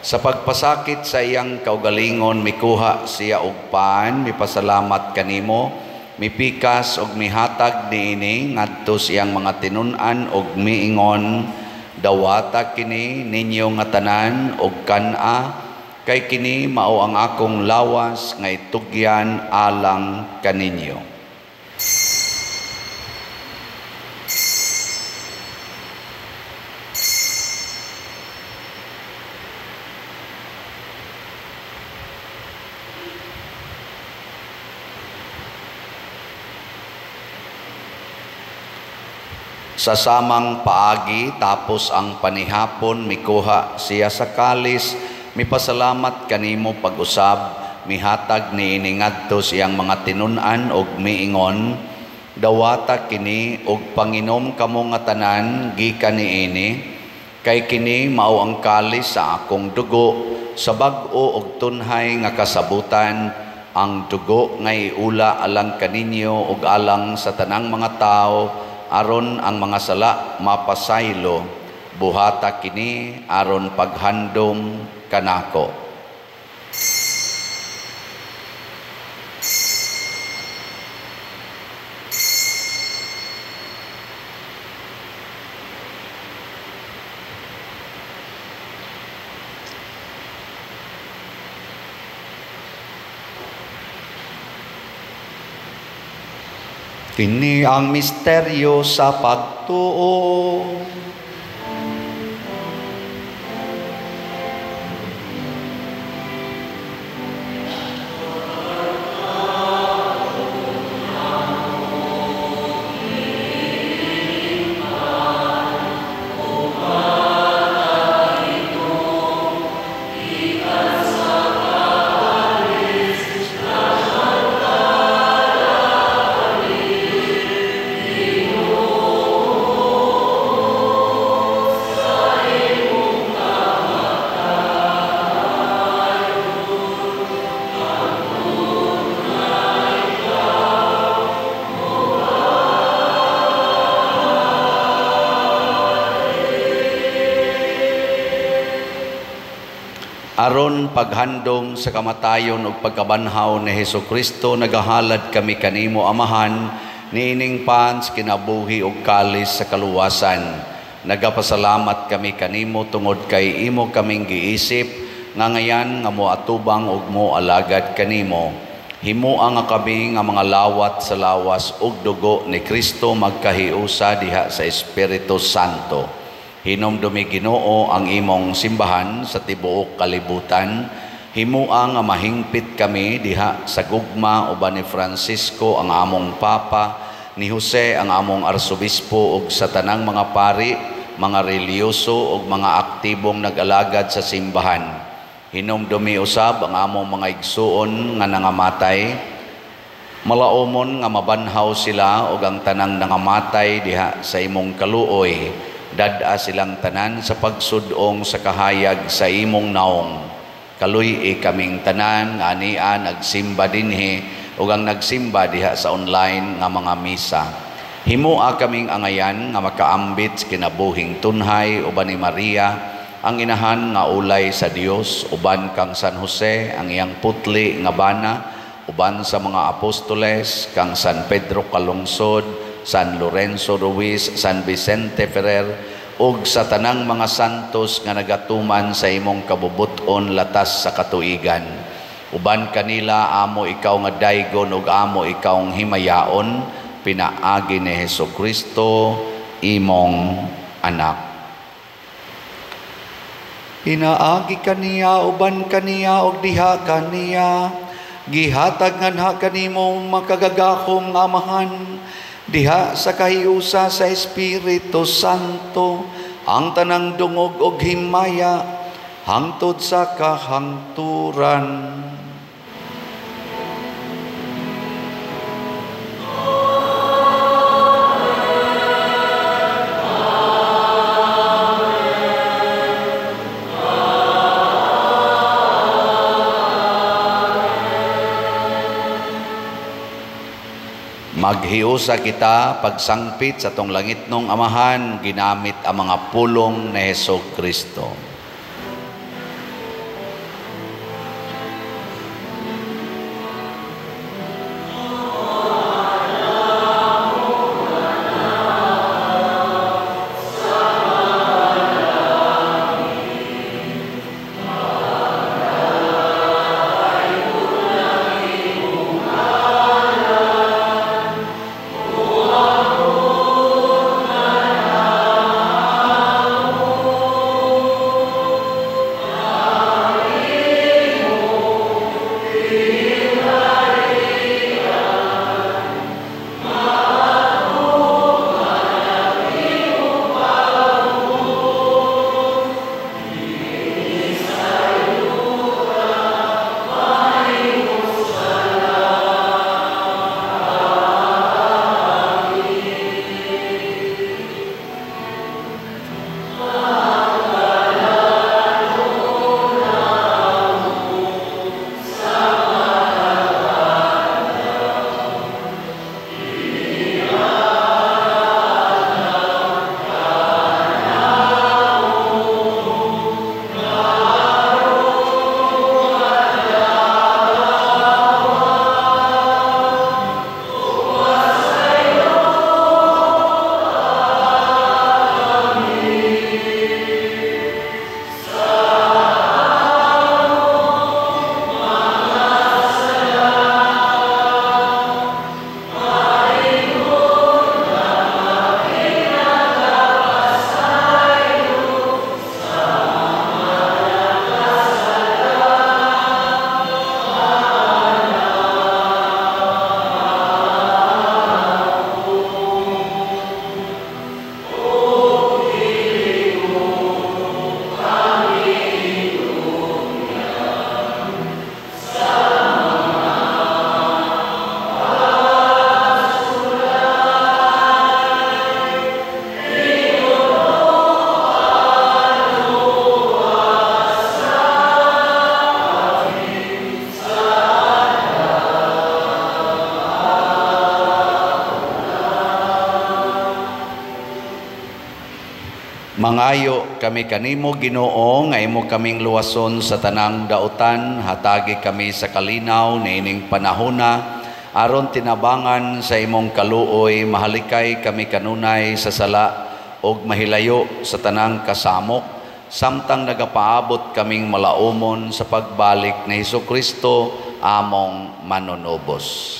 Sa pagpasakit sa iyang kaugalingon mikuha siya og paan, mipasalamat kanimo, mipikas og mihatag niini ngadto siyang mga tinun-an og miingon, dawata kini ninyo nga tanan og kana, kay kini mao ang akong lawas nga itugyan alang kaninyo. Sa samang paagi tapos ang panihapon mikuha siya sa kalis, mipasalamat kanimo pag-usab, mihatag niini ngadto siyang mga tinun-an og miingon, dawata kini og panginom kamo nga tanan gikan niini, kay kini mao ang kalis sa akong dugo sa bag-o og tunhay nga kasabutan, ang dugo nga iula alang kaninyo ug alang sa tanang mga tao, aron ang mga sala mapasaylo. Buhata kini aron paghandom kanako. Kini ang misteryo sa pagtuo. Aron paghandom sa kamatayon ug pagkabanhaw ni Hesukristo, nagahalad kami kanimo, Amahan, niining pans kinabuhi ug kalis sa kaluwasan. Nagapasalamat kami kanimo tungod kay imo kaming giisip nga ngayan nga moatubang ug moalagad kanimo. Himua nga kami nga mga lawat sa lawas ug dugo ni Kristo magkahiusa diha sa Espiritu Santo. Hinumdumi Ginoo ang imong simbahan sa tibuok kalibutan. Himua nga mahingpit kami diha sa gugma uban ni Francisco ang among Papa, ni Jose ang among Arsobispo ug sa tanang mga pari, mga reliyoso ug mga aktibong nag-alagad sa simbahan. Hinumdumi usab ang among mga igsuon nga nangamatay. Malaumon nga mabanhaw sila ug ang tanang nangamatay diha sa imong kaluoy. Dada silang tanan sa pagsudong sa kahayag sa imong naong. Kaluy kaming tanan nga ania nagsimba dinhi ug ang nagsimba diha sa online nga mga misa. Himua kaming angayan nga makaambit sa kinabuhing tunhay uban ni Maria, ang inahan nga ulay sa Dios, uban kang San Jose ang iyang putli nga bana, uban sa mga apostoles kang San Pedro Calungsod, San Lorenzo Ruiz, San Vicente Ferrer, ug sa tanang mga santos nga nagatuman sa imong kabubuton latas sa katuigan. Uban kanila amo ikaw nga daygon ug amo ikaw nga himayaon, pinaagi ni Hesukristo imong anak. Pinaagi kaniya uban kaniya ug diha kaniya, gihatag nganha kanimo makagagahom nga Amahan, diha sa kahiusa sa Espiritu Santo, ang tanang dungog og himaya hangtod sa kahangturan. Maghiusa kita pagsangpit sa tong langitnong Amahan, ginamit ang mga pulong ni Hesukristo. Mangayo kami kanimo Ginoo nga imo kaming luwason sa tanang dautan, hatagi kami sa kalinaw niining panahona aron tinabangan sa imong kaluoy, mahalikay kami kanunay sa sala og mahilayo sa tanang kasamok, samtang nagapaabot kaming malaumon sa pagbalik ni Hesukristo among manunubos.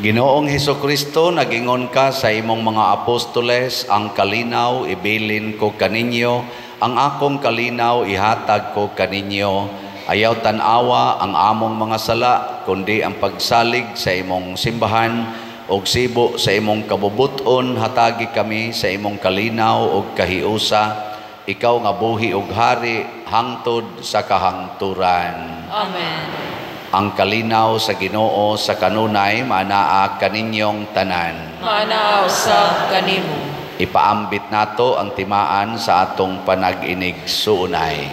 Ginoong Hesukristo, nagingon ka sa imong mga apostoles, ang kalinaw ibilin ko kaninyo, ang akong kalinaw ihatag ko kaninyo. Ayaw tanawa ang among mga sala, kundi ang pagsalig sa imong simbahan, og sibo sa imong kabubuton, hatagi kami sa imong kalinaw og kahiusa. Ikaw nga buhi og hari, hangtod sa kahangturan. Amen. Ang kalinaw sa Ginoo sa kanunay manaa kaninyong tanan. Manaaw sa kanimo. Ipaambit nato ang timaan sa atong panag-inig suunay.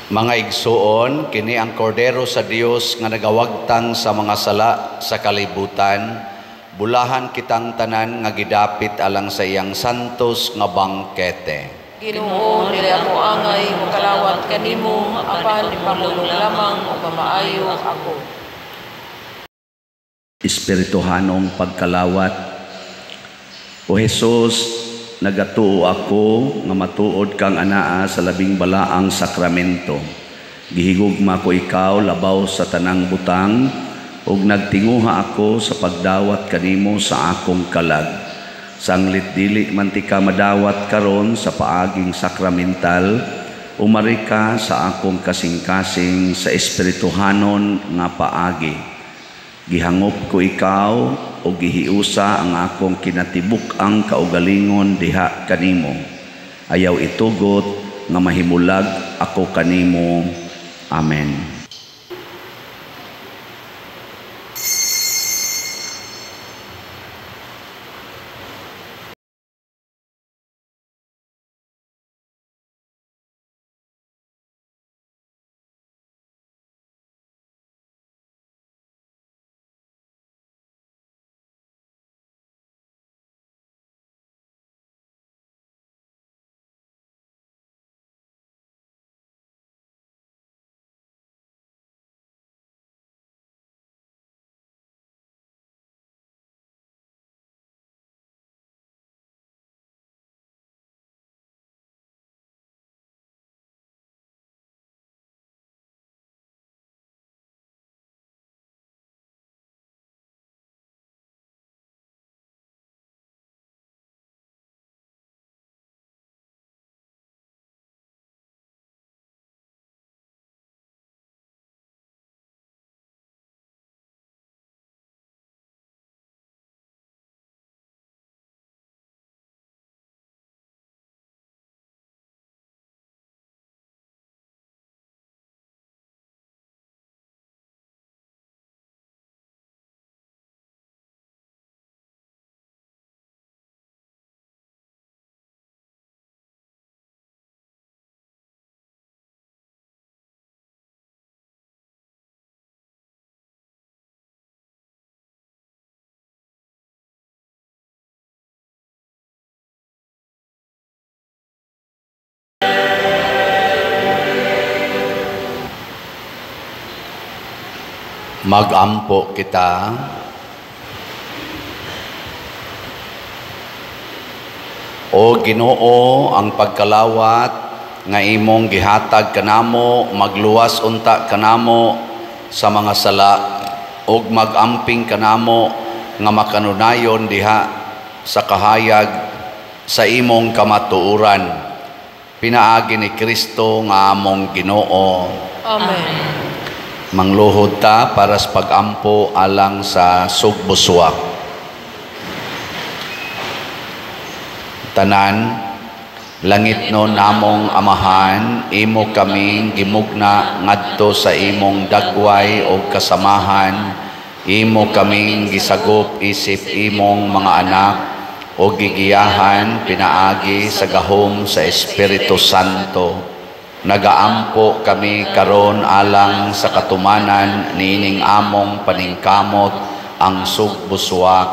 Mga igsuon, kini ang kordero sa Dios nga nagawagtang sa mga sala sa kalibutan. Bulahan kitang tanan nga gidapit alang sa iyang santos nga bangkete. Ginoo, nila mo angay, makalawat kanimo, apan pamulong lamang o pamaayo ako. Espirituhanong pagkalawat. O Jesus, nagatuo ako nga matuod kang anaa sa labing balaang sakramento. Gihigugma ko ikaw labaw sa tanang butang, ug nagtinguha ako sa pagdawat kanimo sa akong kalag. Sanglit dili man ti ka madawat karon sa paaging sakramental, umari ka sa akong kasing-kasing sa espirituhanon nga paagi. Gihangop ko ikaw o gihiusa ang akong kinatibuk ang kaugalingon diha kanimo. Ayaw itugot nga mahimulag ako kanimo. Amen. Magampo kita. O Ginoo, ang pagkalawat nga imong gihatag kanamo magluwas unta kanamo sa mga sala ug magamping kanamo nga makanunayon diha sa kahayag sa imong kamatuoran. Pinaagi ni Kristo nga among Ginoo. Amen. Mangluhod ta para sa pagampo alang sa sugbuswak. Tanan, langit no namong amahan, imo kaming gimugna ngadto sa imong dagway o kasamahan, imo kaming gisagop isip imong mga anak o gigiyahan pinaagi sa gahom sa Espiritu Santo. Nagaampo kami karon alang sa katumanan niining among paningkamot ang sugbuswak,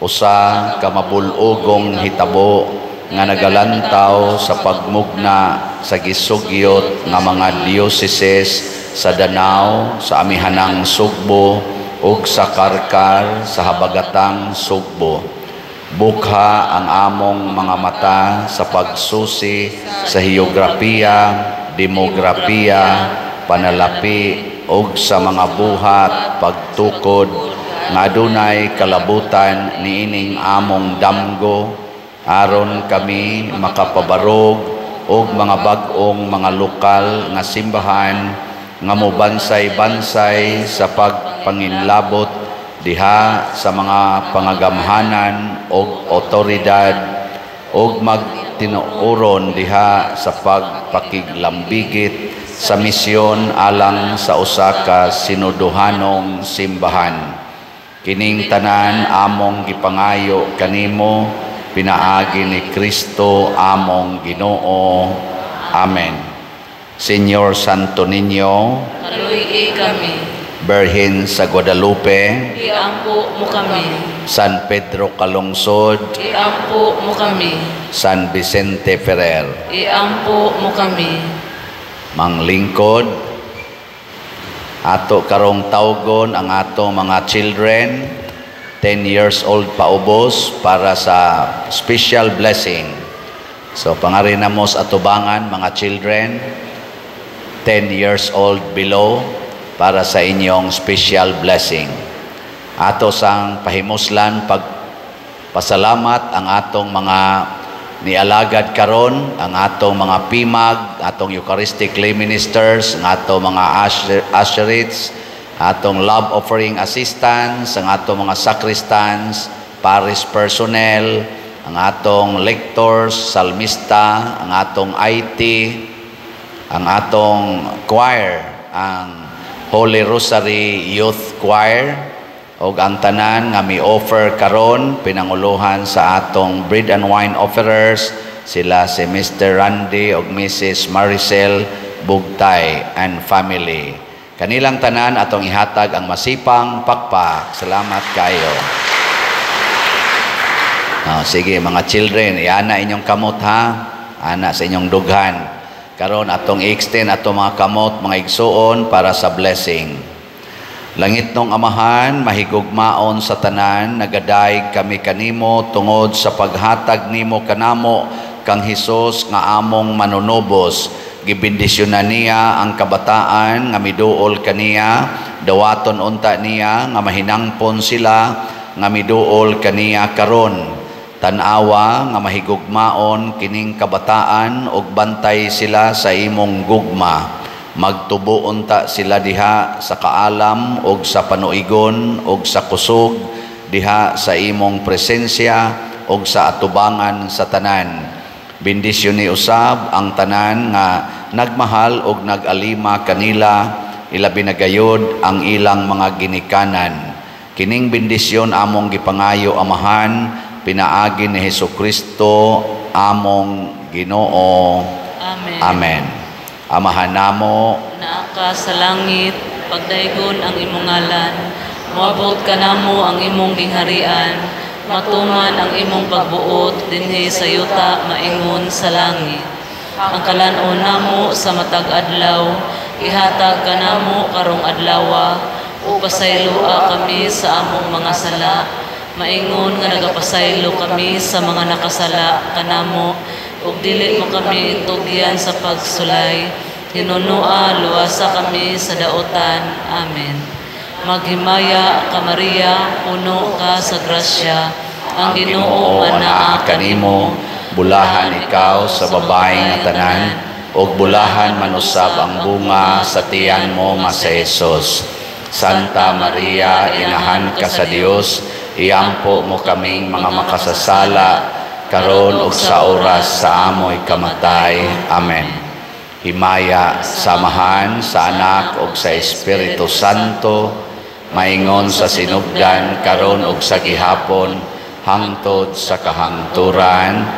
usa ka mabulugong hitabo nga nagalantaw sa pagmugna sa gisugyot nga mga dioceses sa Danao, sa amihanang Sugbo ug sa Karkar sa habagatang Sugbo. Bukha ang among mga mata sa pagsusi sa heograpiya, demografiya, panalapi ug sa mga buhat pagtukod nga adunay kalabutan niining among damgo aron kami makapabarog og mga bag-ong mga lokal nga simbahan nga mobansay-bansay sa pagpanginlabot diha sa mga pangagamhanan og otoridad og magtinuoron diha sa pagpakiglambigit sa misyon alang sa usa ka sinuduhanong simbahan. Kining tanan among gipangayo kanimo pinaagi ni Kristo among Ginoo. Amen. Señor Santo Niño, Kaluy kami. Birhen sa Guadalupe, Iampo mo kami. San Pedro Calungsod, Iampo mo kami. San Vicente Ferrer. Iampo mo kami. Manglingkod, ato karong tawgon ang ato mga children, 10 years old paubos para sa special blessing. So pangarin na mo sa atubangan mga children, 10 years old below, para sa inyong special blessing. Ato sang pahimuslan pagpasalamat ang atong mga nialagad karon, ang atong mga pimag, atong Eucharistic lay ministers, ang atong mga usherites, atong love offering assistants, ang atong mga sacristans, parish personnel, ang atong lectors, salmista, ang atong IT, ang atong choir, ang Holy Rosary Youth Choir, o ang tanan nga mi-offer karon pinanguluhan sa atong bread and wine offerers, sila si Mr. Randy o Mrs. Maricel Bugtay and family. Kanilang tanan atong ihatag ang masipang pakpak. Salamat kayo. Sige mga children, iana inyong kamot ha, ana sa inyong dughan. Karon atong i-extend atong mga kamot, mga igsuon para sa blessing. Langit nung Amahan, mahigugmaon sa tanan, nagadayeg kami kanimo tungod sa paghatag nimo kanamo kang Hesus nga among manunubos. Gibindisyonan niya ang kabataan nga miduol kaniya, dawaton unta niya nga mahinangpon sila nga miduol kaniya karon. Tanawa nga mahigugmaon kining kabataan ug bantay sila sa imong gugma. Magtubo unta sila diha sa kaalam ug sa panuigon ug sa kusog diha sa imong presensya ug sa atubangan sa tanan. Bendisyon ni usab ang tanan nga nagmahal ug nagalima kanila, ilabi na gayud ang ilang mga ginikanan. Kining bendisyon among gipangayo Amahan, pinaagi ni Hesukristo among Ginoo. Amen. Amen. Amahan namo Naa ka sa langit, pagdaygon ang imong ngalan, moabot ka namo ang imong gingharian, matuman ang imong pagbuot dinhi sa yuta maingon sa langit. Ang kalanon namo sa matag adlaw, ihatag ka namo karong adlawa, ug pasaylua kami sa among mga sala. Maingon nga nagapasaylo kami sa mga nakasala kanamo, ug dili mo kami tugyan sa pagsulay. Hinunua luwasa kami sa daotan. Amen. Maghimaya ka Maria, puno ka sa grasya, ang Ginoo manaa kanimo, bulahan ikaw sa babae nga tanan, ug bulahan manusab ang bunga sa tiyan mo nga sa Hesus. Santa Maria, inahan ka sa Dios, iampo mo kaming mga makasasala, karon ug sa oras sa amoy kamatay. Amen. Himaya, samahan sa Anak ug sa Espiritu Santo, maingon sa sinugdan, karon ug sa gihapon, hangtod sa kahangturan.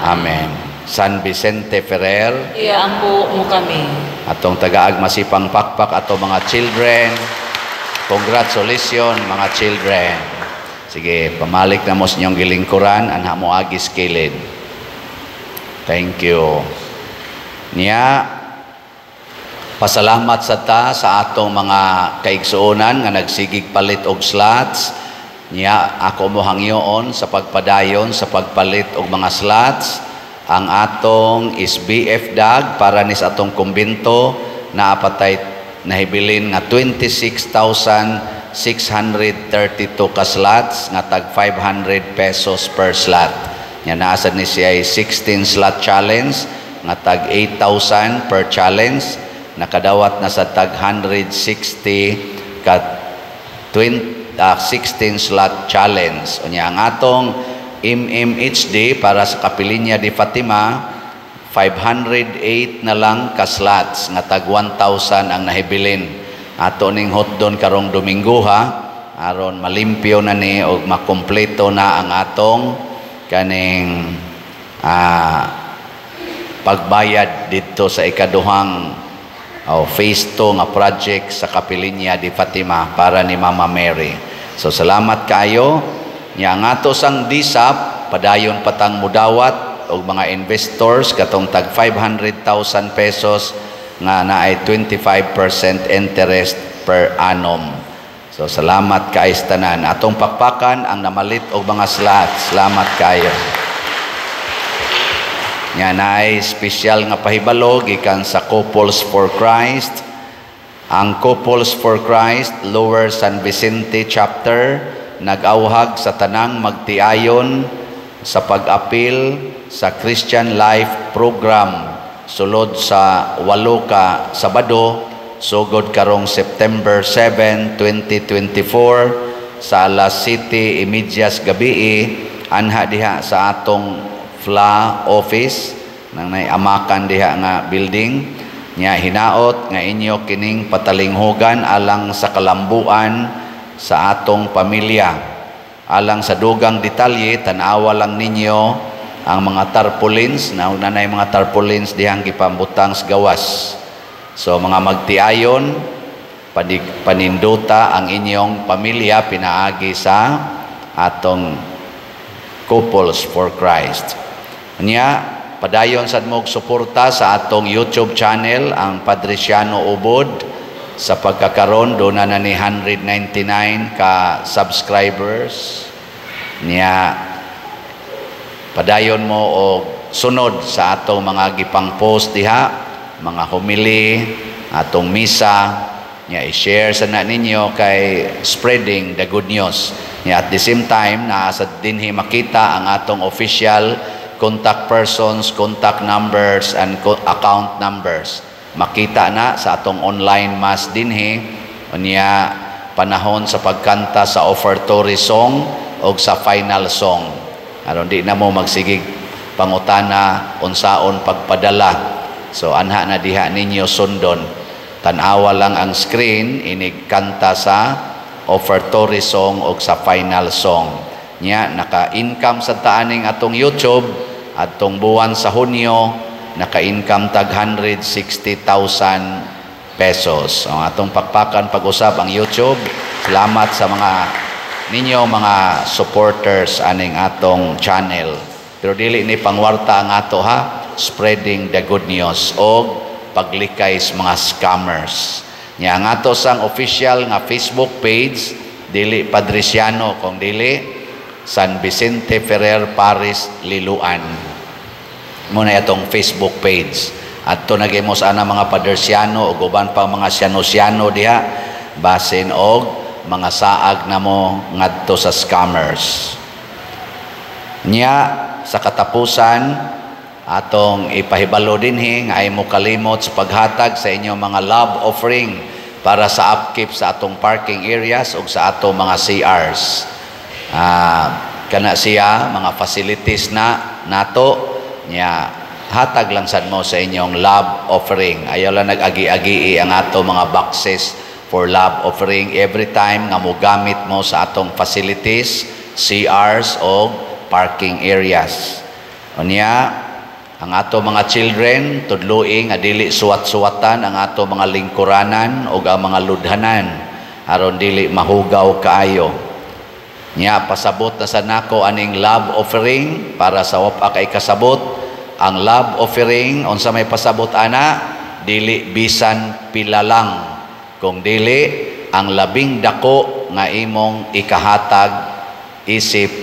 Amen. San Vicente Ferrer, iampo mo kami. atong tagaag masipang pakpak ato mga children. Congratulations mga children. Sige, pamalik na mo sa inyong gilingkuran, anha mo agis kilid. Thank you. Niya, pasalamat sa atong mga kaigsuonan nga nagsigig palit og slots. Niya, ako mo hangyoon sa pagpadayon sa pagpalit og mga slots. Ang atong SBF DAG para ni sa atong kumbento na apatay nahibilin nga 26,632 ka slots nga tag 500 pesos per slot. Nya naasad ni siya 16 slot challenge nga tag 8,000 per challenge. Nakadawat na sa tag 160 ka 16 slot challenge. Unya ang atong MMHD para sa Kapilinya de Fatima 508 na lang ka slots nga tag 1,000 ang nahibilin. Ato ning hotdon karong Domingo ha, aron malimpyo na ni og makompleto na ang atong kaning pagbayad dito sa ikaduhang phase 2 nga project sa Kapilinya de Fatima para ni Mama Mary. So salamat kayo. Nya ang ato sang DSAP padayon patang mudawat og mga investors katong tag 500,000 pesos nga naay 25% interest per annum. So salamat kay tanan. Atong pakpakan ang namalit og mga slots. Salamat kayo. Nya naay special nga pahibalo gikan sa Couples for Christ. Ang Couples for Christ Lower San Vicente chapter nag-awhag sa tanang magtiayon sa pag-apil sa Christian Life Program sulod sa 8 ka Sabado sugod karong September 7, 2024 sa alas 7:30 gabi anha diha sa atong FLA office nang naiamakan diha nga building nya hinaot nga inyo kining patalinghugan alang sa kalambuan sa atong pamilya. Alang sa dugang detalye, tanawa lang ninyo ang mga tarpaulins, nanay mga tarpaulins dihang gipambutang sa gawas. So mga magtiayon, paninduta ang inyong pamilya pinaagi sa atong Couples for Christ. Nya, padayon sad mo suporta sa atong YouTube channel, ang Padresiano Ubod. Sa pagkakaroon, doon na ni 199 ka subscribers. Niya, padayon mo o sunod sa atong mga gipang post diha, mga homily, atong misa, niya i-share sa na ninyo kay spreading the good news. Niya, at the same time, naasa dinhi makita ang atong official contact persons, contact numbers, and account numbers. Makita na sa atong online mass dinhi unya panahon sa pagkanta sa offertory song o sa final song. Aron di na mo magsigig pangutana unsaon pagpadala. So anha na diha ninyo sundon. Tan-awa lang ang screen inig kanta sa offertory song o sa final song. Nya naka-income sa taaning atong YouTube atong buwan sa Hunyo naka-income tag 160,000 pesos. Ang atong pakpakan pag-usap ang YouTube. Salamat sa mga ninyo mga supporters aning atong channel. Pero dili ni pangwarta ang ato ha, spreading the good news o paglikay sa mga scammers. Nya ang ato sang official nga Facebook page dili Padresiano kung dili San Vicente Ferrer Paris Liloan. Muna itong Facebook page. At ito nagimos ana mga Padersiano o guban pang mga Siano-Siano diha basin og mga saag na mo ngadto sa scammers. Nya sa katapusan atong ipahibalo dinhi nga ay mo kalimot sa paghatag sa inyong mga love offering para sa upkeep sa atong parking areas o sa atong mga CRs. Kana siya mga facilities na nato nya hatag lang sad mo sa inyong love offering. Ayaw lang nag-agi-agi ang ato mga boxes for love offering every time nga mo gamit mo sa atong facilities, CRs o parking areas. Unya ang ato mga children tudluing nga dili suwat-suwatan ang ato mga lingkuranan o ang mga ludhanan aron dili mahugaw kaayo. Nya pasabot na sa nako aning love offering para sa wapa kay kasabot. Ang love offering unsa may pasabot ana dili bisan pila lang kung dili ang labing dako nga imong ikahatag isip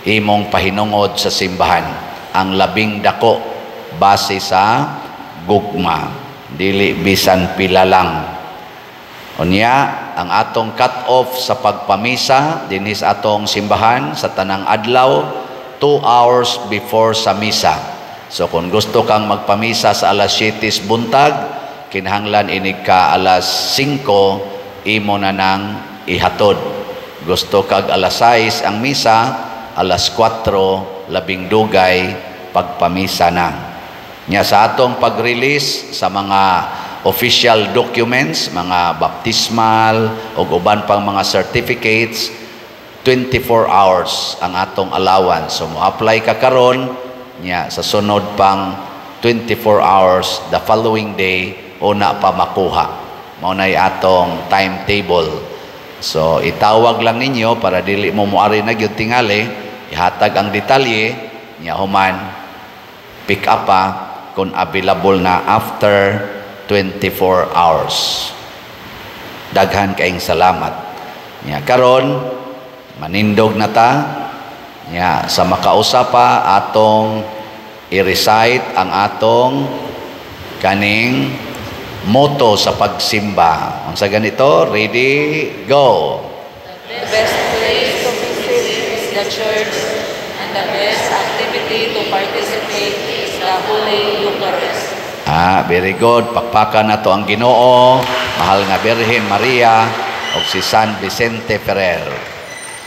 imong pahinungod sa simbahan. Ang labing dako base sa gugma dili bisan pila lang. Unya ang atong cut-off sa pagpamisa dinhi sa atong simbahan sa tanang adlaw 2 hours before sa misa. So kung gusto kang magpamisa sa alas 7 buntag, kinahanglan inig ka alas 5 imo na nang ihatod. Gusto kag alas 6 ang misa, alas 4 labing dugay pagpamisa na. Nya sa atong pag-release sa mga official documents, mga baptismal o uban pang mga certificates, 24 hours ang atong allowance. So mo-apply ka karon nya sa sunod pang 24 hours the following day una pa makuha. Mao nay atong timetable. So itawag lang ninyo para dili mo moari na gyud tingali, ihatag ang detalye nya human pick up pa kung available na after 24 hours. Daghan kaayong salamat. Nya karon manindog na ta. Nya sa makausapa atong i-recite ang atong kaning motto sa pagsimba. Unsa ganito? Ready? Go. The best place to visit is the church, and the best activity to participate is the Holy Eucharist. Very good. Pakpakan na to ang Ginoo. mahal nga Birhen Maria ug si San Vicente Ferrer.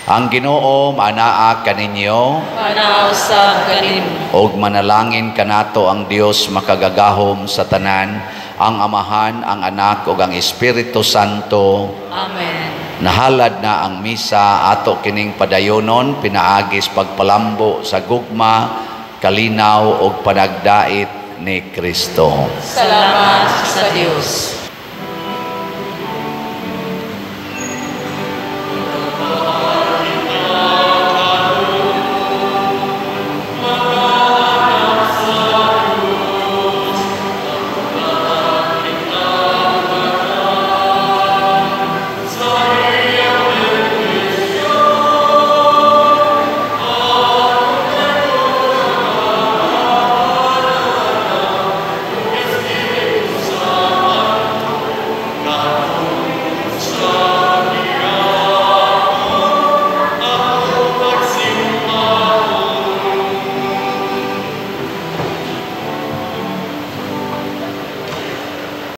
Ang Ginoo maanaa kaninyo Panausab kanimo. ug manalangin kanato ang Dios makagagahom sa tanan, ang Amahan, ang Anak ug ang Espiritu Santo. Amen. Nahalad na ang misa, ato kining padayonon pinaagis pagpalambo sa gugma, kalinaw ug panagdait ni Kristo. Salamat sa Dios.